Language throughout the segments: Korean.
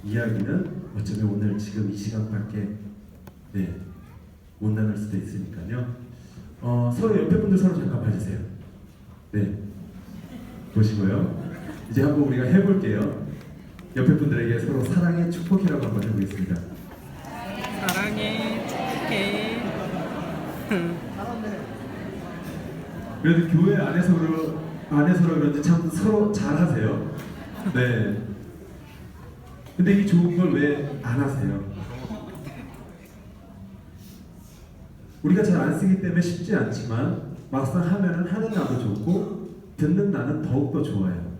이야기는 어쩌면 오늘 지금 이 시간밖에 못 나눌 수도 있으니까요. 서로 옆에 분들 서로 잠깐 봐주세요. 네, 보시고요. 이제 한번 우리가 해볼게요. 옆에 분들에게 서로 사랑의 축복이라고 한번 해보겠습니다. 사랑해, 축복해. 그래도 교회 안에서 그런지 참 서로 잘하세요. 네. 근데 이 좋은 걸 왜 안 하세요? 우리가 잘 안 쓰기 때문에 쉽지 않지만 막상 하면은 하는 나도 좋고 듣는 나는 더욱더 좋아요.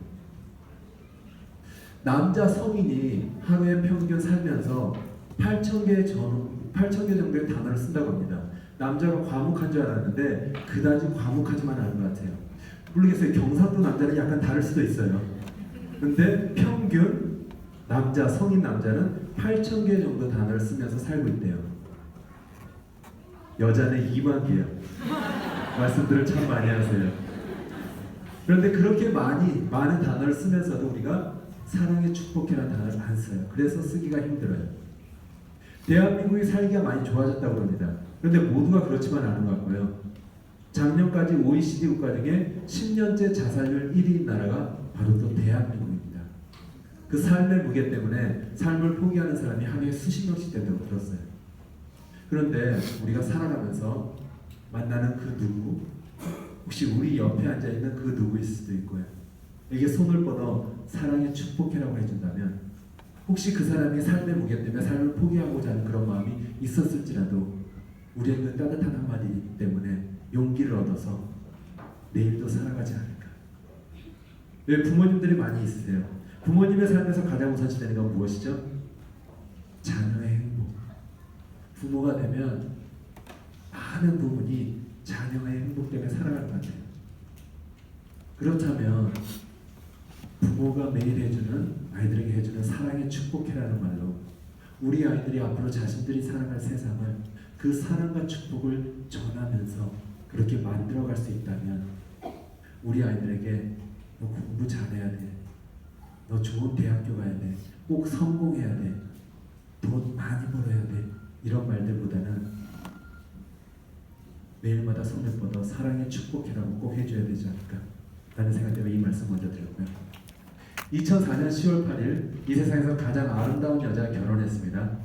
남자 성인이 하루에 평균 살면서 8,000개 정도의 단어를 쓴다고 합니다. 남자가 과묵한 줄 알았는데 그다지 과묵하지만 않은 것 같아요. 모르겠어요. 경상도 남자는 약간 다를 수도 있어요. 근데 평균 성인 남자는 8,000개 정도 단어를 쓰면서 살고 있대요. 여자는 2만 개요. 말씀들을 참 많이 하세요. 그런데 그렇게 많은 단어를 쓰면서도 우리가 사랑의 축복이라는 단어를 안 써요. 그래서 쓰기가 힘들어요. 대한민국이 살기가 많이 좋아졌다고 합니다. 그런데 모두가 그렇지만 않은 것 같고요. 작년까지 OECD 국가 중에 10년째 자살률 1위인 나라가 바로 또 대한민국입니다. 그 삶의 무게 때문에 삶을 포기하는 사람이 하루에 수십 명씩 된다고 들었어요. 그런데 우리가 살아가면서 만나는 그 누구, 혹시 우리 옆에 앉아있는 그 누구일 수도 있고요. 에게 손을 뻗어 사랑의 축복해라고 해준다면 혹시 그 사람이 삶의 무게 때문에 삶을 포기하고자 하는 그런 마음이 있었을지라도 우리의 그 따뜻한 한마디 때문에 용기를 얻어서 내일도 살아가지 않을까. 왜 부모님들이 많이 있으세요? 부모님의 삶에서 가장 우선시되는 건 무엇이죠? 자녀의 행복. 부모가 되면 많은 부분이 자녀의 행복 때문에 살아갈 것 같아요. 그렇다면 부모가 매일 해주는 아이들에게 해주는 사랑의 축복해라는 말로 우리 아이들이 앞으로 자신들이 살아갈 세상을 그 사랑과 축복을 전하면서 그렇게 만들어갈 수 있다면 우리 아이들에게 너 공부 잘해야 돼, 너 좋은 대학교 가야 돼, 꼭 성공해야 돼, 돈 많이 벌어야 돼, 이런 말들보다는 매일마다 손을 뻗어 사랑의 축복해라고 꼭 해줘야 되지 않을까 라는 생각 때문에 이 말씀 먼저 드렸고요. 2004년 10월 8일 이 세상에서 가장 아름다운 여자가 결혼했습니다.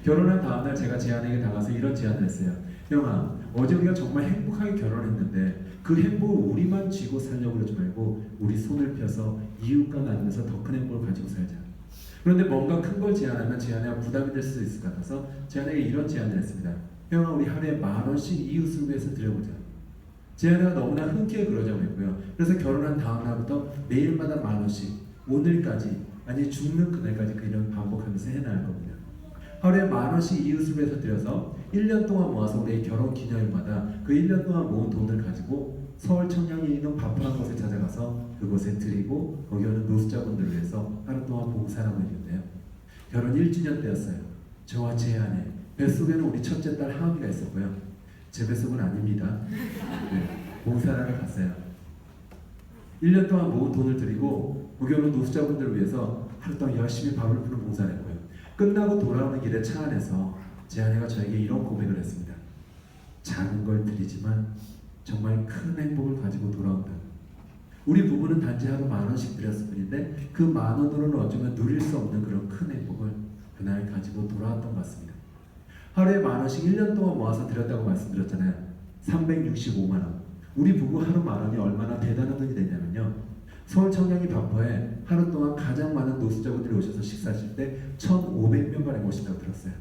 결혼한 다음날 제가 제안에게 나가서 이런 제안을 했어요. 형아, 어제 우리가 정말 행복하게 결혼했는데 그 행복을 우리만 쥐고 살려고 그러지 말고 우리 손을 펴서 이웃과 나누면서 더 큰 행복을 가지고 살자. 그런데 뭔가 큰 걸 제안하면 제안에가 부담이 될 수도 있을 것 같아서 제안에게 이런 제안을 했습니다. 형아, 우리 하루에 10,000원씩 이웃을 위해서 드려보자. 제안에가 너무나 흔쾌히 그러자고 했고요. 그래서 결혼한 다음 날부터 매일마다 10,000원씩 오늘까지 아니 죽는 그날까지 그 일을 반복하면서 해나갈 겁니다. 하루에 10,000원씩 이웃을 위해서 드려서 1년 동안 모아서 우리의 결혼 기념일마다 그 1년 동안 모은 돈을 가지고 서울 청량리에 있는 바쁘한 곳에 찾아가서 그곳에 드리고 거기 오는 노숙자분들을 위해서 하루 동안 봉사라고 했는데요. 결혼 1주년 때였어요. 저와 제 아내 뱃속에는 우리 첫째 딸 하은이가 있었고요. 제 뱃속은 아닙니다. 봉사를 갔어요. 1년 동안 모은 돈을 드리고 거기 오는 노숙자분들을 위해서 하루 동안 열심히 밥을 푸는 봉사를 했고요. 끝나고 돌아오는 길에 차 안에서 제 아내가 저에게 이런 고백을 했습니다. 작은 걸 드리지만 정말 큰 행복을 가지고 돌아온다. 우리 부부는 단지 하루 10,000원씩 드렸을 뿐인데 그 10,000원으로는 어쩌면 누릴 수 없는 그런 큰 행복을 그날 가지고 돌아왔던 것 같습니다. 하루에 10,000원씩 1년 동안 모아서 드렸다고 말씀드렸잖아요. 365만 원. 우리 부부 하루 10,000원이 얼마나 대단한 돈이 되냐면요. 서울 청량리 반포에 하루 동안 가장 많은 노숙자분들이 오셔서 식사하실 때 1,500명가량 오신다고 들었어요.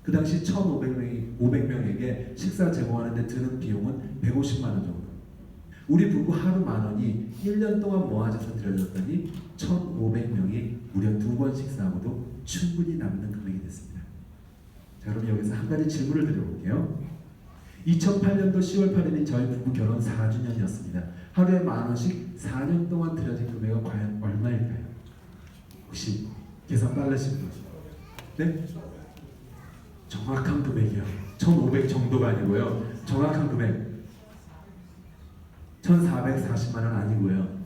그 당시 1,500명에게 식사 제공하는데 드는 비용은 150만 원 정도. 우리 부부 하루 10,000원이 1년 동안 모아져서 드려졌더니 1,500명이 무려 2번 식사하고도 충분히 남는 금액이 됐습니다. 자, 그럼 여기서 한 가지 질문을 드려볼게요. 2008년도 10월 8일이 저희 부부 결혼 4주년이었습니다. 하루에 10,000원씩 4년 동안 드려진 금액은 과연 얼마일까요? 혹시 계산 빠르신 분? 네? 정확한 금액이요. 1,500 정도가 아니고요. 정확한 금액 1,440만 원 아니고요.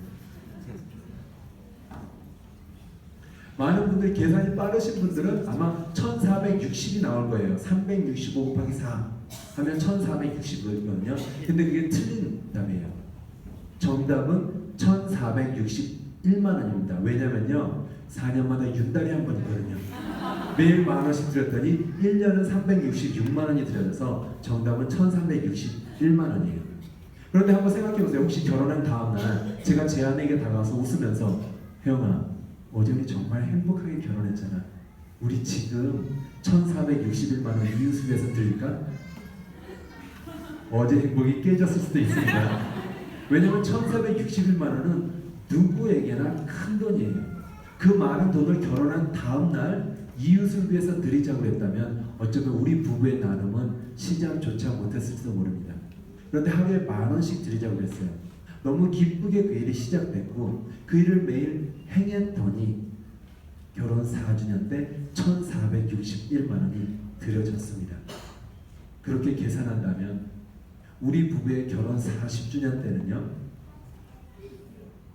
많은 분들이 계산이 빠르신 분들은 아마 1460이 나올 거예요. 365 곱하기 4 하면 1460이거든요. 근데 그게 틀린 답이에요. 정답은 1461만 원입니다. 왜냐면요, 4년마다 윤달이 한 번 있거든요. 매일 만 원씩 드렸더니 1년은 366만 원이 들여져서 정답은 1361만 원이에요. 그런데 한번 생각해보세요. 혹시 결혼한 다음날 제가 제 아내에게 다가와서 웃으면서, 혜영아, 어제 우리 정말 행복하게 결혼했잖아. 우리 지금 1461만 원 이웃을 위해서 드릴까? 어제 행복이 깨졌을 수도 있습니다. 왜냐면 1461만 원은 누구에게나 큰 돈이에요. 그 많은 돈을 결혼한 다음날 이웃을 위해서 드리자고 했다면 어쩌면 우리 부부의 나눔은 시작조차 못했을지도 모릅니다. 그런데 하루에 만 원씩 드리자고 했어요. 너무 기쁘게 그 일이 시작됐고 그 일을 매일 행했더니 결혼 4주년 때 1461만 원이 드려졌습니다. 그렇게 계산한다면 우리 부부의 결혼 40주년 때는요,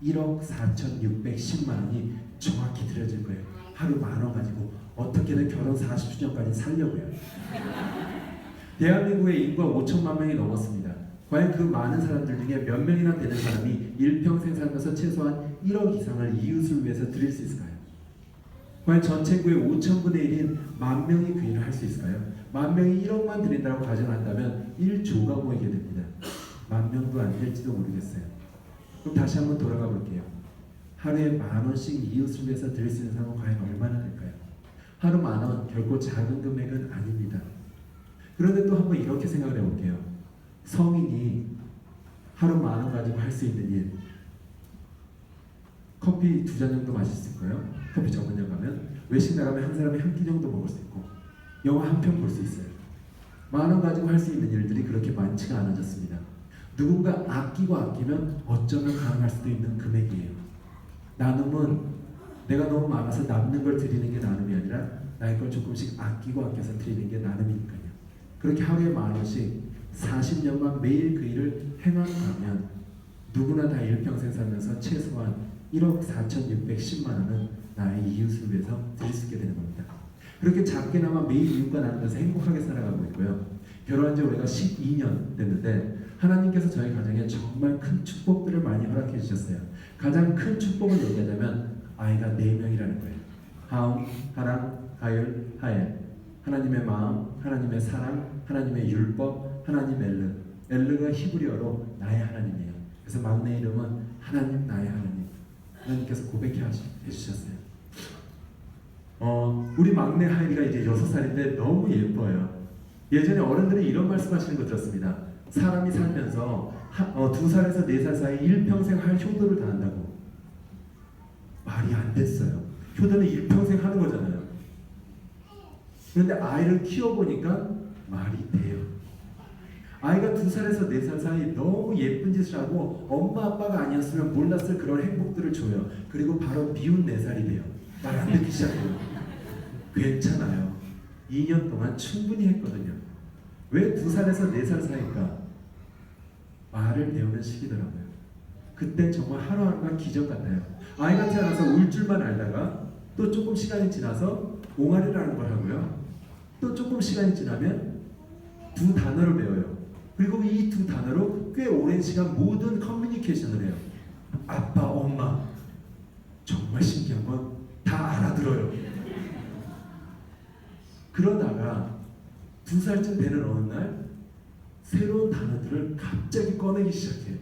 1억 4,610만 원이 정확히 드려질 거예요. 하루 만 원 가지고 어떻게든 결혼 40주년까지 살려고요. 대한민국의 인구가 5천만 명이 넘었습니다. 과연 그 많은 사람들 중에 몇 명이나 되는 사람이 일평생 살면서 최소한 1억 이상을 이웃을 위해서 드릴 수 있을까요? 과연 전체 인구의 5천분의 1인 만 명이 그 일을 할 수 있을까요? 만 명이 1억만 드린다고 가정한다면 1조가 모이게 됩니다. 만 명도 안 될지도 모르겠어요. 그럼 다시 한번 돌아가 볼게요. 하루에 만 원씩 이웃을 위해서 드릴 수 있는 사람은 과연 얼마나 될까요? 하루 만 원, 결코 작은 금액은 아닙니다. 그런데 또 한번 이렇게 생각을 해볼게요. 성인이 하루 만 원 가지고 할 수 있는 일, 커피 2잔 정도 마실 수 있고요. 커피 전문점 가면 외식 나가면 한 사람이 한 끼 정도 먹을 수 있고 영화 한 편 볼 수 있어요. 만 원 가지고 할 수 있는 일들이 그렇게 많지가 않아졌습니다. 누군가 아끼고 아끼면 어쩌면 가능할 수도 있는 금액이에요. 나눔은 내가 너무 많아서 남는 걸 드리는 게 나눔이 아니라 나의 걸 조금씩 아끼고 아껴서 드리는 게 나눔이니까요. 그렇게 하루에 만 원씩 40년만 매일 그 일을 행한다면 누구나 다 일평생 살면서 최소한 1억 4,610만 원은 나의 이웃을 위해서 드릴 수 있게 되는 겁니다. 그렇게 작게나마 매일 이웃과 나누면서 행복하게 살아가고 있고요. 결혼한 지 올해가 12년 됐는데 하나님께서 저희 가정에 정말 큰 축복들을 많이 허락해 주셨어요. 가장 큰 축복을 얘기하자면 아이가 4명이라는 거예요. 하움, 하랑, 하율, 하엘. 하나님의 마음, 하나님의 사랑, 하나님의 율법, 하나님 엘르. 엘르가 히브리어로 나의 하나님이에요. 그래서 막내 이름은 하나님 나의 하나님. 하나님께서 고백해 주셨어요. 우리 막내 하율이가 이제 6살인데 너무 예뻐요. 예전에 어른들이 이런 말씀하시는 거 들었습니다. 사람이 살면서 2살에서 4살 사이 일평생 할 효도를 다 한다고. 말이 안 됐어요. 효도는 일평생 하는 거잖아요. 그런데 아이를 키워보니까 말이 돼요. 아이가 2살에서 4살 사이 너무 예쁜 짓을 하고 엄마 아빠가 아니었으면 몰랐을 그런 행복들을 줘요. 그리고 바로 미운 4살이 돼요. 말 안 듣기 시작해요. 괜찮아요. 2년 동안 충분히 했거든요. 왜 2살에서 4살 사이일까? 말을 배우는 시기더라고요. 그때 정말 하루하루가 기적 같아요. 아이가 태어나서 울 줄만 알다가 또 조금 시간이 지나서 옹알이라는 걸 하고요. 또 조금 시간이 지나면 2 단어를 배워요. 그리고 이 2 단어로 꽤 오랜 시간 모든 커뮤니케이션을 해요. 아빠, 엄마. 정말 신기한 건 다 알아들어요. 그러다가 2살쯤 되는 어느 날 새로운 단어들을 갑자기 꺼내기 시작해요.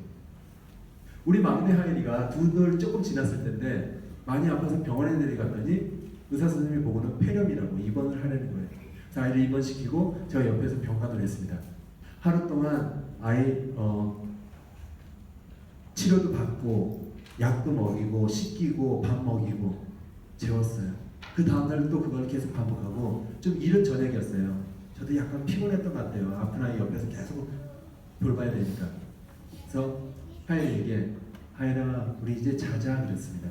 우리 막내 하율이가 2달 조금 지났을 텐데 많이 아파서 병원에 데려갔더니 의사 선생님이 보고는 폐렴이라고 입원을 하려는 거예요. 그래서 아이를 입원시키고 제가 옆에서 병간호를 했습니다. 하루 동안 아이 치료도 받고 약도 먹이고 씻기고 밥 먹이고 재웠어요. 그 다음날 또 그걸 계속 반복하고 좀 이른 저녁이었어요. 저도 약간 피곤했던 것 같아요. 아픈 아이 옆에서 계속 돌봐야 되니까. 그래서 하율이에게 하율아 우리 이제 자자 그랬습니다.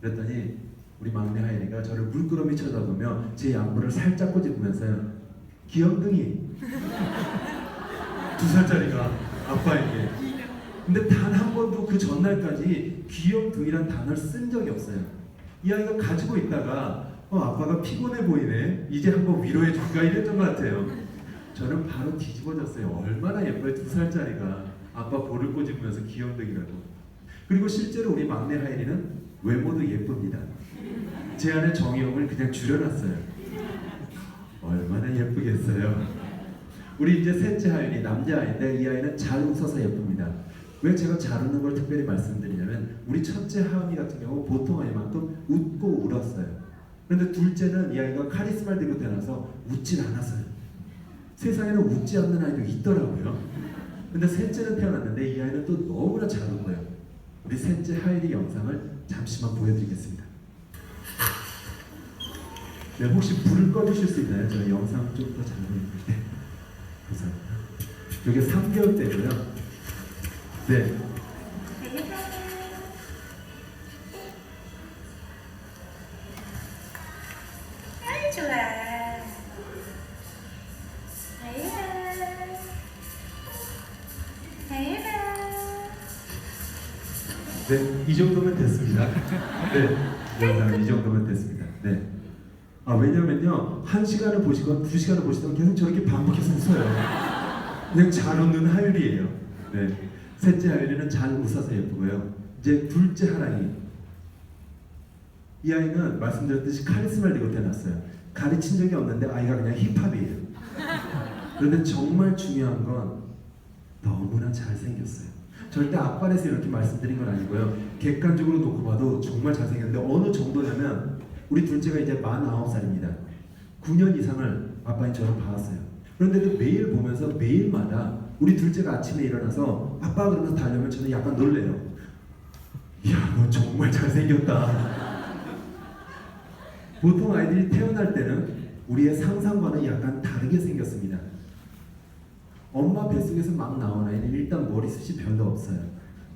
그랬더니 우리 막내 하율이가 저를 물끄러미 쳐다보며 제 양보를 살짝 꼬집으면서요. 귀염둥이 2살짜리가 아빠에게. 근데 단 한 번도 그 전날까지 귀염둥이란 단어를 쓴 적이 없어요. 이 아이가 가지고 있다가 아빠가 피곤해 보이네, 이제 한번 위로해 줄까 이랬던 것 같아요. 저는 바로 뒤집어졌어요. 얼마나 예뻐요. 2살짜리가 아빠 볼을 꼬집으면서 귀염둥이라고. 그리고 실제로 우리 막내 하율이는 외모도 예쁩니다. 제 안에 정의용을 그냥 줄여놨어요. 얼마나 예쁘겠어요. 우리 이제 셋째 하율이 남자아이인데 이 아이는 잘 웃어서 예쁩니다. 왜 제가 잘 웃는 걸 특별히 말씀드리냐면 우리 첫째 하은이 같은 경우 보통 아이만큼 웃고 울었어요. 그런데 둘째는 이 아이가 카리스마를 들고 태어나서 웃질 않았어요. 세상에는 웃지 않는 아이도 있더라고요. 근데 셋째는 태어났는데 이 아이는 또 너무나 잘 웃고요. 우리 셋째 하율이 영상을 잠시만 보여드리겠습니다. 네, 혹시 불을 꺼주실 수 있나요? 제가 영상 좀 더 잘 보이는데. 네, 감사합니다. 이게 3개월 때고요. 네. 아이 좋아. 네, 이 정도면 됐습니다. 네, 영상 이 정도면 됐습니다. 네. 왜냐면요, 1시간을 보시건 2시간을 보시던 계속 저렇게 반복해서 웃어요. 그냥 잘 웃는 하율이에요. 네. 셋째 하율이는 잘 웃어서 예쁘고요. 이제 둘째 하랑이. 이 아이는 말씀드렸듯이 카리스마를 띠고 태어났어요. 가르친 적이 없는데 아이가 그냥 힙합이에요. 그런데 정말 중요한 건 너무나 잘생겼어요. 절대 앞발에서 이렇게 말씀드린 건 아니고요. 객관적으로 놓고 봐도 정말 잘생겼는데 어느 정도냐면 우리 둘째가 이제 49살입니다. 9년 이상을 아빠인 저를 봐왔어요. 그런데도 매일 보면서 매일마다 우리 둘째가 아침에 일어나서 아빠 그러면서 달려면 저는 약간 놀래요. 이야, 너 정말 잘생겼다. 보통 아이들이 태어날 때는 우리의 상상과는 약간 다르게 생겼습니다. 엄마 뱃속에서 막 나온 아이는 일단 머리숱이 별로 없어요.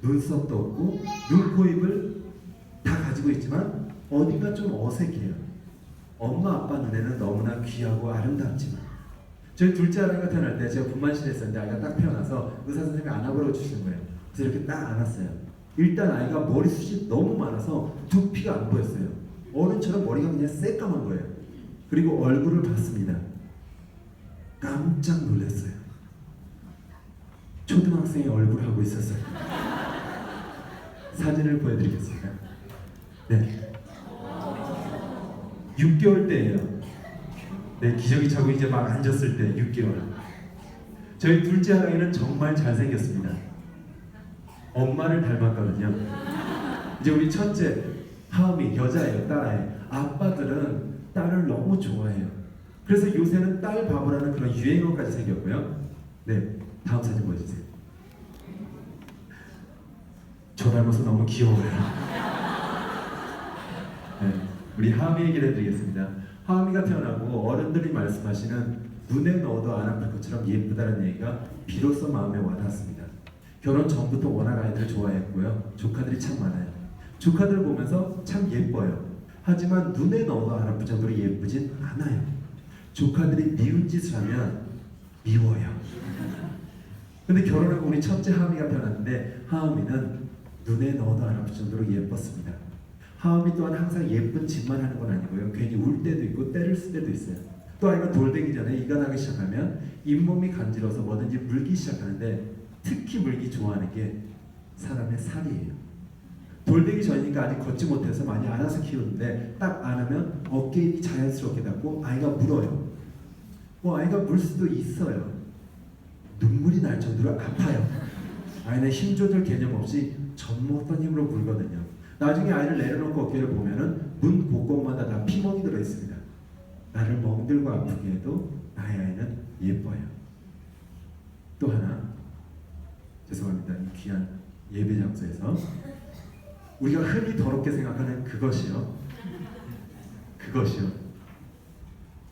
눈썹도 없고 눈, 코, 입을 다 가지고 있지만 어딘가 좀 어색해요. 엄마, 아빠 눈에는 너무나 귀하고 아름답지만 저희 둘째 아이가 태어날 때 제가 분만실에 있었는데 아이가 딱 태어나서 의사 선생님이 안아보라고 주시는 거예요. 그래서 이렇게 딱 안았어요. 일단 아이가 머리숱이 너무 많아서 두피가 안 보였어요. 어른처럼 머리가 그냥 새까만 거예요. 그리고 얼굴을 봤습니다. 깜짝 놀랐어요. 초등학생의 얼굴을 하고 있었어요. 사진을 보여드리겠습니다. 네. 6개월 때예요. 네, 기저귀 차고 이제 막 앉았을 때 6개월. 저희 둘째 아이는 정말 잘생겼습니다. 엄마를 닮았거든요. 이제 우리 첫째 하음이 여자예요. 딸아이. 아빠들은 딸을 너무 좋아해요. 그래서 요새는 딸 바보라는 그런 유행어까지 생겼고요. 네, 다음 사진 보여주세요. 저 닮아서 너무 귀여워요. 네, 우리 하미 얘기를 해드리겠습니다. 하미가 태어나고 어른들이 말씀하시는 눈에 넣어도 안 아플 것처럼 예쁘다는 얘기가 비로소 마음에 와닿았습니다. 결혼 전부터 워낙 아이들을 좋아했고요. 조카들이 참 많아요. 조카들을 보면서 참 예뻐요. 하지만 눈에 넣어도 안 아플 정도로 예쁘진 않아요. 조카들이 미운 짓을 하면 미워요. 근데 결혼하고 우리 첫째 하미가 태어났는데 하미는 눈에 넣어도 안 아플 정도로 예뻤습니다. 하음이 또한 항상 예쁜 짓만 하는 건 아니고요. 괜히 울 때도 있고 때를 쓸 때도 있어요. 또 아이가 돌되기 전에 이가 나기 시작하면 잇몸이 간지러서 뭐든지 물기 시작하는데 특히 물기 좋아하는 게 사람의 살이에요. 돌되기 전이니까 아직 걷지 못해서 많이 안아서 키우는데 딱 안으면 어깨입이 자연스럽게 닿고 아이가 물어요. 아이가 물 수도 있어요. 눈물이 날 정도로 아파요. 아이는 힘 조절 개념 없이 젖먹던 힘으로 물거든요. 나중에 아이를 내려놓고 어깨를 보면은 문 곳곳마다 다 피멍이 들어있습니다. 나를 멍들고 아프게 해도 나의 아이는 예뻐요. 또 하나, 죄송합니다. 이 귀한 예배 장소에서 우리가 흔히 더럽게 생각하는 그것이요.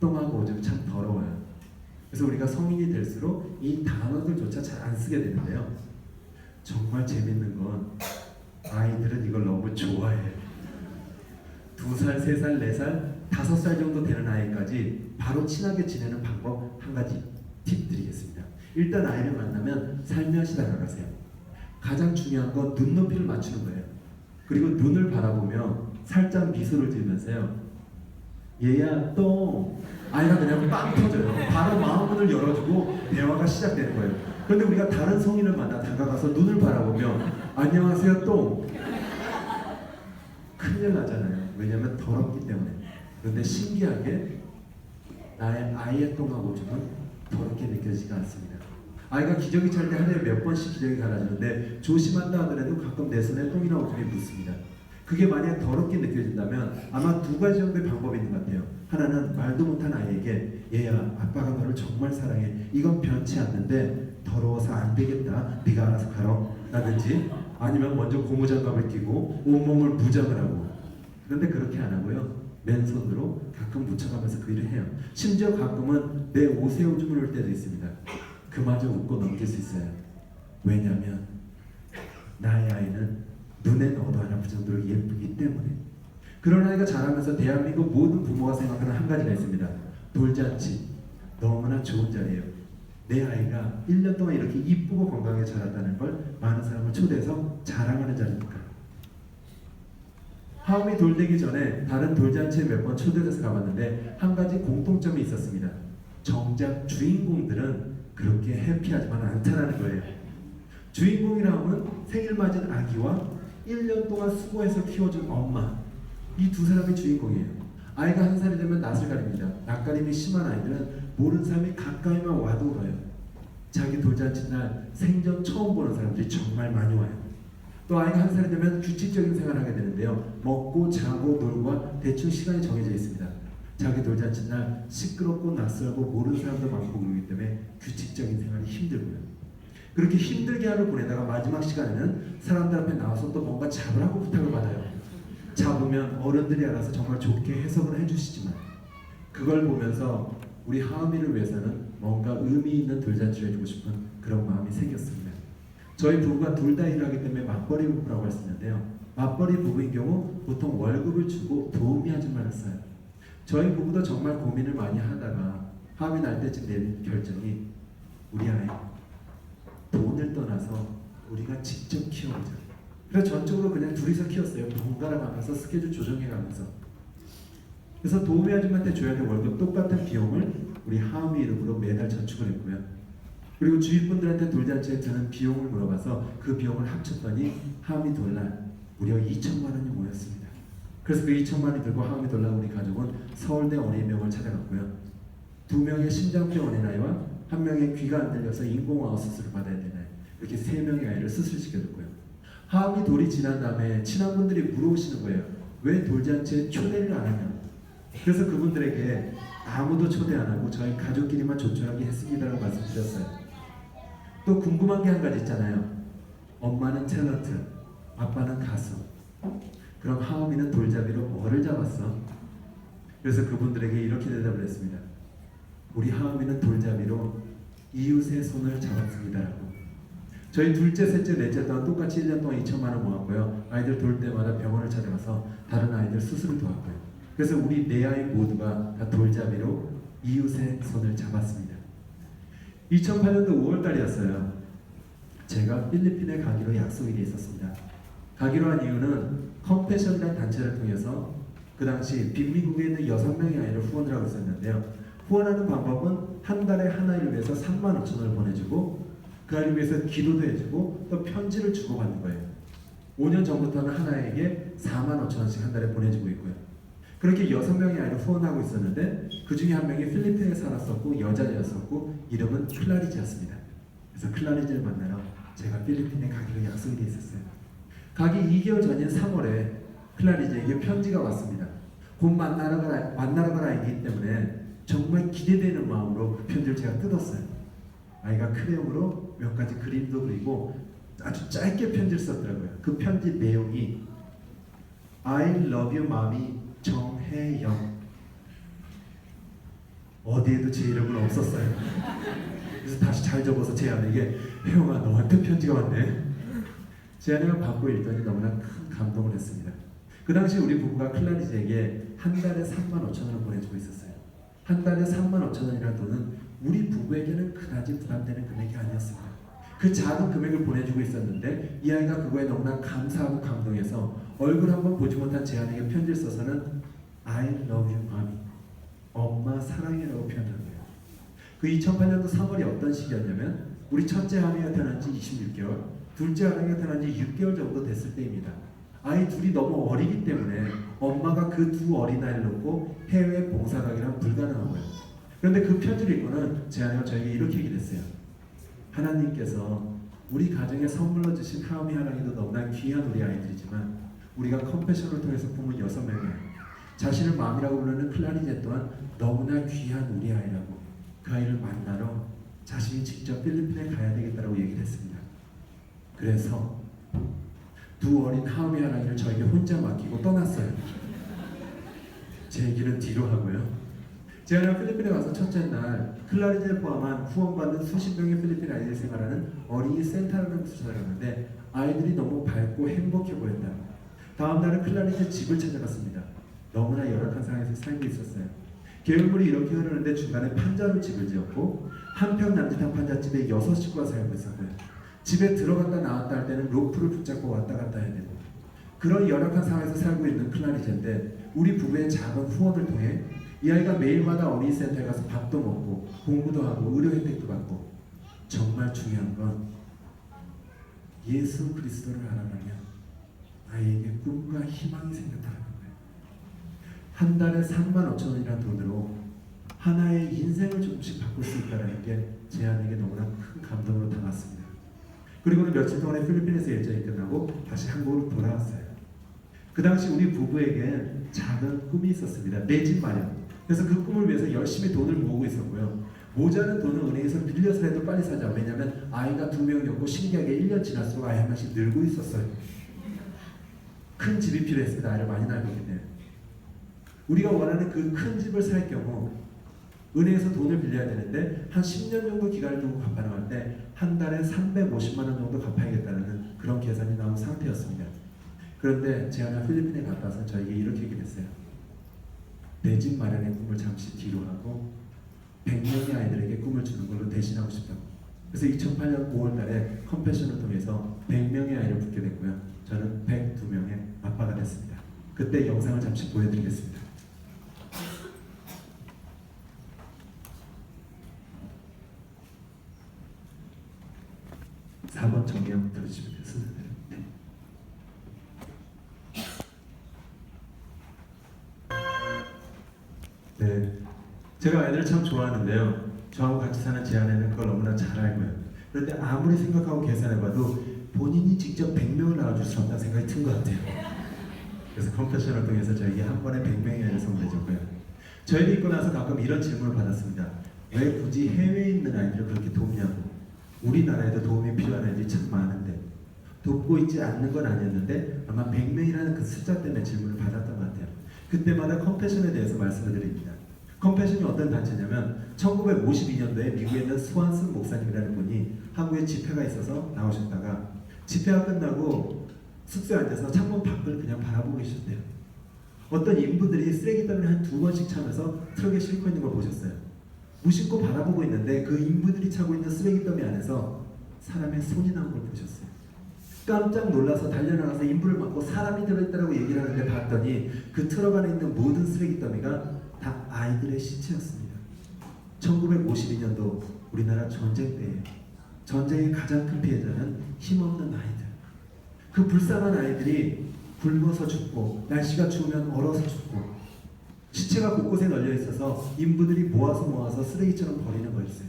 똥하고 오줌 참 더러워요. 그래서 우리가 성인이 될수록 이 단어들조차 잘 안 쓰게 되는데요. 정말 재밌는 건 아이들은 이걸 너무 좋아해요. 2살, 3살, 4살, 5살 정도 되는 아이까지 바로 친하게 지내는 방법 한 가지 팁 드리겠습니다. 일단 아이를 만나면 살며시 다가가세요. 가장 중요한 건 눈높이를 맞추는 거예요. 그리고 눈을 바라보며 살짝 미소를 지으면서요. 얘야 똥. 아이가 그냥 빵 터져요. 바로 마음문을 열어주고 대화가 시작되는 거예요. 그런데 우리가 다른 성인을 만나 다가가서 눈을 바라보며 안녕하세요 똥. 큰일 나잖아요. 왜냐면 더럽기 때문에. 그런데 신기하게 나의 아이의 똥하고 줌은 더럽게 느껴지지가 않습니다. 아이가 기저귀 찰 때 하루에 몇 번씩 기저귀 갈아주는데 조심한다 하더라도 가끔 내 손에 똥이나 오줌이 묻습니다. 그게 만약 더럽게 느껴진다면 아마 두 가지 정도의 방법이 있는 것 같아요. 하나는 말도 못한 아이에게 얘야 아빠가 너를 정말 사랑해. 이건 변치 않는데 더러워서 안 되겠다. 네가 알아서 가라. 라든지 아니면 먼저 고무장갑을 끼고 온몸을 무장을 하고. 그런데 그렇게 안 하고요. 맨손으로 가끔 묻혀가면서 그 일을 해요. 심지어 가끔은 내 옷에 오줌을 올 때도 있습니다. 그마저 웃고 넘길 수 있어요. 왜냐하면 나의 아이는 눈에 넣어도 안 아플 정도로 예쁘기 때문에. 그런 아이가 자라면서 대한민국 모든 부모가 생각하는 한 가지가 있습니다. 돌잔치. 너무나 좋은 자리예요. 내 아이가 1년 동안 이렇게 이쁘고 건강하게 자랐다는 걸 많은 사람을 초대해서 자랑하는 자리니까. 하음이 돌되기 전에 다른 돌잔치에 몇 번 초대돼서 가봤는데 한 가지 공통점이 있었습니다. 정작 주인공들은 그렇게 해피하지만 않다는 거예요. 주인공이라 하면 생일 맞은 아기와 1년 동안 수고해서 키워준 엄마, 이 두 사람이 주인공이에요. 아이가 1살이 되면 낯을 가립니다. 낯가림이 심한 아이들은 모르는 사람이 가까이만 와도 울어요. 자기 돌잔치 날 생전 처음 보는 사람들이 정말 많이 와요. 또 아이가 1살이 되면 규칙적인 생활을 하게 되는데요. 먹고 자고 놀고 대충 시간이 정해져 있습니다. 자기 돌잔치 날 시끄럽고 낯설고 모르는 사람도 많고 그러기 때문에 규칙적인 생활이 힘들고요. 그렇게 힘들게 하루 보내다가 마지막 시간에는 사람들 앞에 나와서 또 뭔가 잡으라고 부탁을 받아요. 잡으면 어른들이 알아서 정말 좋게 해석을 해주시지만 그걸 보면서 우리 하은이를 위해서는 뭔가 의미 있는 돌잔치를 해주고 싶은 그런 마음이 생겼습니다. 저희 부부가 둘 다 일하기 때문에 맞벌이 부부라고 할 수 있는데요. 맞벌이 부부인 경우 보통 월급을 주고 도우미 아줌마를 써요. 저희 부부도 정말 고민을 많이 하다가 하은이 날 때쯤 내린 결정이 우리 아이 돈을 떠나서 우리가 직접 키워보자. 그래서 전적으로 그냥 둘이서 키웠어요. 번갈아 가면서 스케줄 조정해가면서. 그래서 도우미 아줌마한테 줘야 될 월급 똑같은 비용을 우리 하음이 이름으로 매달 저축을 했고요. 그리고 주위 분들한테 돌잔치에 드는 비용을 물어봐서 그 비용을 합쳤더니 하음이 돌날 무려 2천만 원이 모였습니다. 그래서 그 2천만 원이 들고 하음이 돌날 우리 가족은 서울대 어린이병원을 찾아갔고요. 2명의 심장병 어린아이와 1명의 귀가 안 들려서 인공호흡 수술을 받아야 되나요? 이렇게 3명의 아이를 수술시켜줬고요. 하음이 돌이 지난 다음에 친한 분들이 물어오시는 거예요. 왜 돌잔치에 초대를 안 하냐? 그래서 그분들에게 아무도 초대 안 하고 저희 가족끼리만 조촐하게 했습니다라고 말씀드렸어요. 또 궁금한 게 한 가지 있잖아요. 엄마는 탤런트, 아빠는 가수. 그럼 하음이는 돌잡이로 뭐를 잡았어? 그래서 그분들에게 이렇게 대답을 했습니다. 우리 하음이는 돌잡이로 이웃의 손을 잡았습니다라고. 저희 둘째, 셋째, 넷째 동안 똑같이 1년 동안 2천만 원 모았고요. 아이들 돌 때마다 병원을 찾아가서 다른 아이들 수술을 도왔고요. 그래서 우리 네 아이 모두가 다 돌잡이로 이웃의 손을 잡았습니다. 2008년도 5월달이었어요. 제가 필리핀에 가기로 약속이 돼 있었습니다. 가기로 한 이유는 컴패션이라는 단체를 통해서 그 당시 빈민국에 있는 6명의 아이를 후원을 하고 있었는데요. 후원하는 방법은 한 달에 한 아이를 위해서 35,000원을 보내주고 그 아이를 위해서 기도도 해주고 또 편지를 주고받는 거예요. 5년 전부터는 하나에게 45,000원씩 한 달에 보내주고 있고요. 그렇게 6명의 아이를 후원하고 있었는데 그 중에 한 명이 필리핀에 살았었고 여자였었고 이름은 클라리지였습니다. 그래서 클라리지를 만나러 제가 필리핀에 가기로 약속이 돼 있었어요. 가기 2개월 전인 3월에 클라리지에게 편지가 왔습니다. 곧 만나러 갈 아이이기 때문에 정말 기대되는 마음으로 그 편지를 제가 뜯었어요. 아이가 크레용으로 몇 가지 그림도 그리고 아주 짧게 편지를 썼더라고요. 그 편지 내용이 I love you, mommy. 정혜영. 어디에도 제 이름은 없었어요. 그래서 다시 잘 접어서 제 아내에게 혜영아 너한테 편지가 왔네. 제 아내가 받고 읽더니 너무나 큰 감동을 했습니다. 그 당시 우리 부부가 클라리지에게 한 달에 35,000원을 보내주고 있었어요. 한 달에 35,000원이라는 돈은 우리 부부에게는 그다지 부담되는 금액이 아니었습니다. 그 작은 금액을 보내주고 있었는데 이 아이가 그거에 너무나 감사하고 감동해서 얼굴 한번 보지 못한 제안에게 편지를 써서는 I love you, mommy. 엄마 사랑해라고 표현한 거예요. 그 2008년도 3월이 어떤 시기였냐면 우리 첫째 아이가 태어난 지 26개월, 둘째 아이가 태어난 지 6개월 정도 됐을 때입니다. 아이 둘이 너무 어리기 때문에 엄마가 그 두 어린아이를 놓고 해외 봉사 가기란 불가능한 거예요. 그런데 그 편지를 읽고는 제 아내가 저에게 이렇게 얘기를 했어요. 하나님께서 우리 가정에 선물로 주신 하음이 하나님도 너무나 귀한 우리 아이들이지만 우리가 컴패션을 통해서 품은 6명의 자신을 마음이라고 부르는 클라리넷 또한 너무나 귀한 우리 아이라고 그 아이를 만나러 자신이 직접 필리핀에 가야 되겠다고 얘기를 했습니다. 그래서 두 어린 하음이 하나님을 저에게 혼자 맡기고 떠났어요. 제 얘기는 뒤로 하고요. 제가 필리핀에 와서 첫째 날 클라리넷 포함한 후원받는 수십 명의 필리핀 아이들이 생활하는 어린이 센터라는 곳을 찾아갔는데 아이들이 너무 밝고 행복해 보였다. 다음 날은 클라리넷 집을 찾아갔습니다. 너무나 열악한 상황에서 살고 있었어요. 계열물이 이렇게 흐르는데 중간에 판자로 집을 지었고 한평 남짓한 판잣집에 6식구가 살고 있었고요. 집에 들어갔다 나왔다 할 때는 로프를 붙잡고 왔다 갔다 해야 되고 그런 열악한 상황에서 살고 있는 클라리넷인데 우리 부부의 작은 후원을 통해 이 아이가 매일마다 어린이센터에 가서 밥도 먹고 공부도 하고 의료 혜택도 받고 정말 중요한 건 예수 그리스도를 알아가면 아이에게 꿈과 희망이 생겼다는 거예요. 한 달에 35,000원이라는 돈으로 하나의 인생을 조금씩 바꿀 수 있다는 게 제 아내에게 너무나 큰 감동으로 다가왔습니다. 그리고는 며칠 동안에 필리핀에서 일정이 끝나고 다시 한국으로 돌아왔어요. 그 당시 우리 부부에게 작은 꿈이 있었습니다. 내 집 마련. 그래서 그 꿈을 위해서 열심히 돈을 모으고 있었고요. 모자는 돈을 은행에서 빌려서라도 빨리 사자. 왜냐하면 아이가 2명이었고 신기하게 1년 지날수록 아이 한 명씩 늘고 있었어요. 큰 집이 필요했습니다. 아이를 많이 낳기 때문에. 우리가 원하는 그 큰 집을 살 경우 은행에서 돈을 빌려야 되는데 한 10년 정도 기간을 두고 갚아나갈 때 한 달에 350만 원 정도 갚아야겠다는 그런 계산이 나온 상태였습니다. 그런데 제가 필리핀에 갔다 와서 저에게 이렇게 얘기했어요. 내 집 마련의 꿈을 잠시 뒤로 하고 100명의 아이들에게 꿈을 주는 걸로 대신하고 싶다고. 그래서 2008년 5월 달에 컴패션을 통해서 100명의 아이를 붙게 됐고요. 저는 102명의 아빠가 됐습니다. 그때 영상을 잠시 보여드리겠습니다. 4번 정리하고 들으시면 돼요. 순서대로. 네. 제가 아이들을 참 좋아하는데요. 저하고 같이 사는 제 아내는 그걸 너무나 잘 알고요. 그런데 아무리 생각하고 계산해봐도 본인이 직접 100명을 낳아줄 수 없다는 생각이 든 것 같아요. 그래서 컴패션을 통해서 저에게 한 번에 100명의 아이를 선물해줬고요. 저희도 있고 나서 가끔 이런 질문을 받았습니다. 왜 굳이 해외에 있는 아이들을 그렇게 돕냐고. 우리나라에도 도움이 필요한 아이들이 참 많은데 돕고 있지 않는 건 아니었는데 아마 100명이라는 그 숫자 때문에 질문을 받았던 것 같아요. 그때마다 컴패션에 대해서 말씀을 드립니다. 컴패션이 어떤 단체냐면 1952년도에 미국에 있는 스완슨 목사님이라는 분이 한국에 집회가 있어서 나오셨다가 집회가 끝나고 숙소에 앉아서 창문 밖을 그냥 바라보고 계셨대요. 어떤 인부들이 쓰레기더미를 한 2번씩 차면서 트럭에 싣고 있는 걸 보셨어요. 무심코 바라보고 있는데 그 인부들이 차고 있는 쓰레기 더미 안에서 사람의 손이 나온 걸 보셨어요. 깜짝 놀라서 달려나가서 인부를 막고 사람이 들어있다고 얘기를 하는데 봤더니 그 트럭 안에 있는 모든 쓰레기 더미가 다 아이들의 시체였습니다. 1952년도 우리나라 전쟁 때에 전쟁의 가장 큰 피해자는 힘없는 아이들. 그 불쌍한 아이들이 굶어서 죽고 날씨가 추우면 얼어서 죽고 시체가 곳곳에 널려 있어서 인부들이 모아서 쓰레기처럼 버리는 거였어요.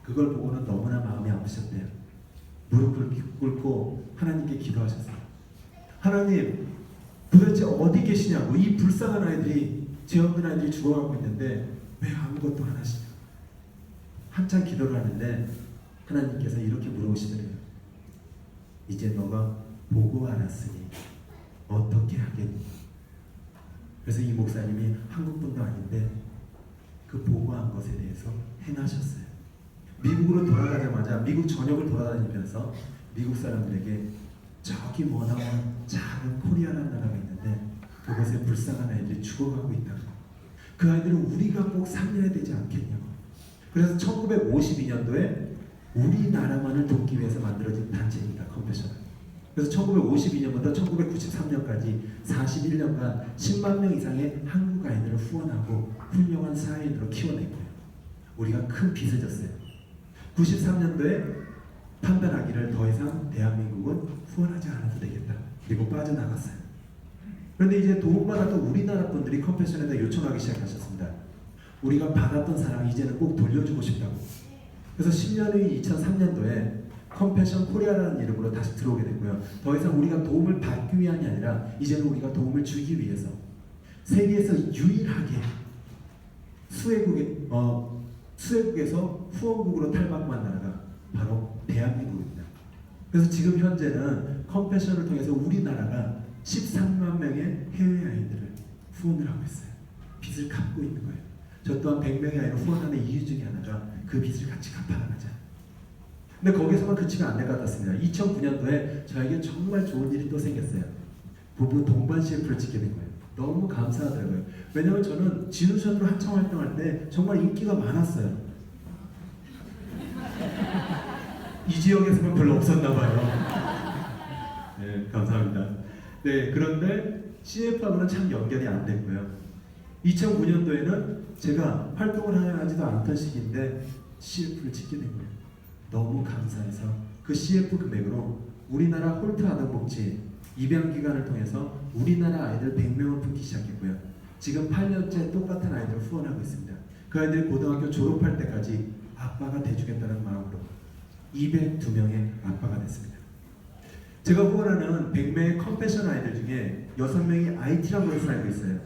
그걸 보고는 너무나 마음이 아프셨대요. 무릎을 꿇고 하나님께 기도하셨어요. 하나님, 도대체 어디 계시냐고. 이 불쌍한 아이들이, 죄 없는 아이들이 죽어가고 있는데 왜 아무것도 안 하시냐. 한참 기도를 하는데 하나님께서 이렇게 물어보시더래요. 이제 너가 보고 알았으니 어떻게 하겠니? 그래서 이 목사님이 한국 분도 아닌데 그 보고한 것에 대해서 행하셨어요. 미국으로 돌아가자마자 미국 전역을 돌아다니면서 미국 사람들에게 저기 머나먼 작은 코리아라는 나라가 있는데 그곳에 불쌍한 아이들이 죽어가고 있다고. 그 아이들은 우리가 꼭 살려야 되지 않겠냐고. 그래서 1952년도에 우리나라만을 돕기 위해서 만들어진 단체입니다. 컴패션은. 그래서 1952년부터 1993년까지 41년간 10만 명 이상의 한국 아이들을 후원하고 훌륭한 사회인으로 키워냈고요. 우리가 큰 빚을 졌어요. 93년도에 판단하기를 더 이상 대한민국은 후원하지 않아도 되겠다. 그리고 빠져나갔어요. 그런데 이제 도움받았던 우리나라 분들이 컴패션에다 요청하기 시작하셨습니다. 우리가 받았던 사랑 이제는 꼭 돌려주고 싶다고. 그래서 10년 후인 2003년도에 컴패션 코리아라는 이름으로 다시 들어오게 됐고요. 더 이상 우리가 도움을 받기 위함이 아니라 이제는 우리가 도움을 주기 위해서 세계에서 유일하게 수혜국에서 후원국으로 탈바꿈한 나라가 바로 대한민국입니다. 그래서 지금 현재는 컴패션을 통해서 우리나라가 13만 명의 해외 아이들을 후원을 하고 있어요. 빚을 갚고 있는 거예요. 저 또한 100명의 아이를 후원하는 이유 중에 하나가 그 빚을 같이 갚아나가자. 근데 거기서만 그치면 안 될 것 같았습니다. 2009년도에 저에게 정말 좋은 일이 또 생겼어요. 부부 동반 CF를 찍게 된 거예요. 너무 감사하더라고요. 왜냐면 저는 진우션으로 한창 활동할 때 정말 인기가 많았어요. 이 지역에서는 별로 없었나 봐요. 네, 감사합니다. 네, 그런데 CF하고는 참 연결이 안 됐고요. 2009년도에는 제가 활동을 하지도 않던 시기인데 CF를 찍게 된 거예요. 너무 감사해서 그 CF 금액으로 우리나라 홀트 아동복지 입양 기관을 통해서 우리나라 아이들 100명을 품기 시작했고요. 지금 8년째 똑같은 아이들을 후원하고 있습니다. 그 아이들이 고등학교 졸업할 때까지 아빠가 돼주겠다는 마음으로 202명의 아빠가 됐습니다. 제가 후원하는 100명의 컴패션 아이들 중에 6명이 IT라고 해서 알고 있어요.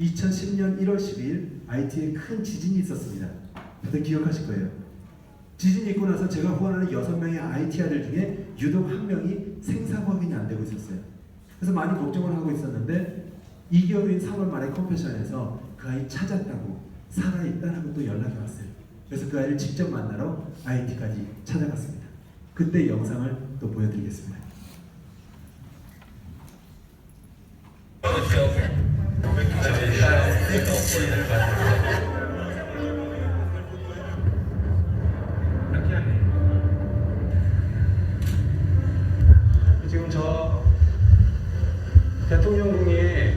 2010년 1월 12일 IT에 큰 지진이 있었습니다. 다들 기억하실 거예요. 지진이 있고 나서 제가 후원하는 6명의 IT 아들 중에 유독 한 명이 생사고 확인이 안 되고 있었어요. 그래서 많이 걱정을 하고 있었는데 2개월 후인 3월 말에 컴패션에서 그 아이 찾았다고 살아있다라고 또 연락이 왔어요. 그래서 그 아이를 직접 만나러 IT까지 찾아갔습니다. 그때 영상을 또 보여드리겠습니다. 지금 저 대통령궁이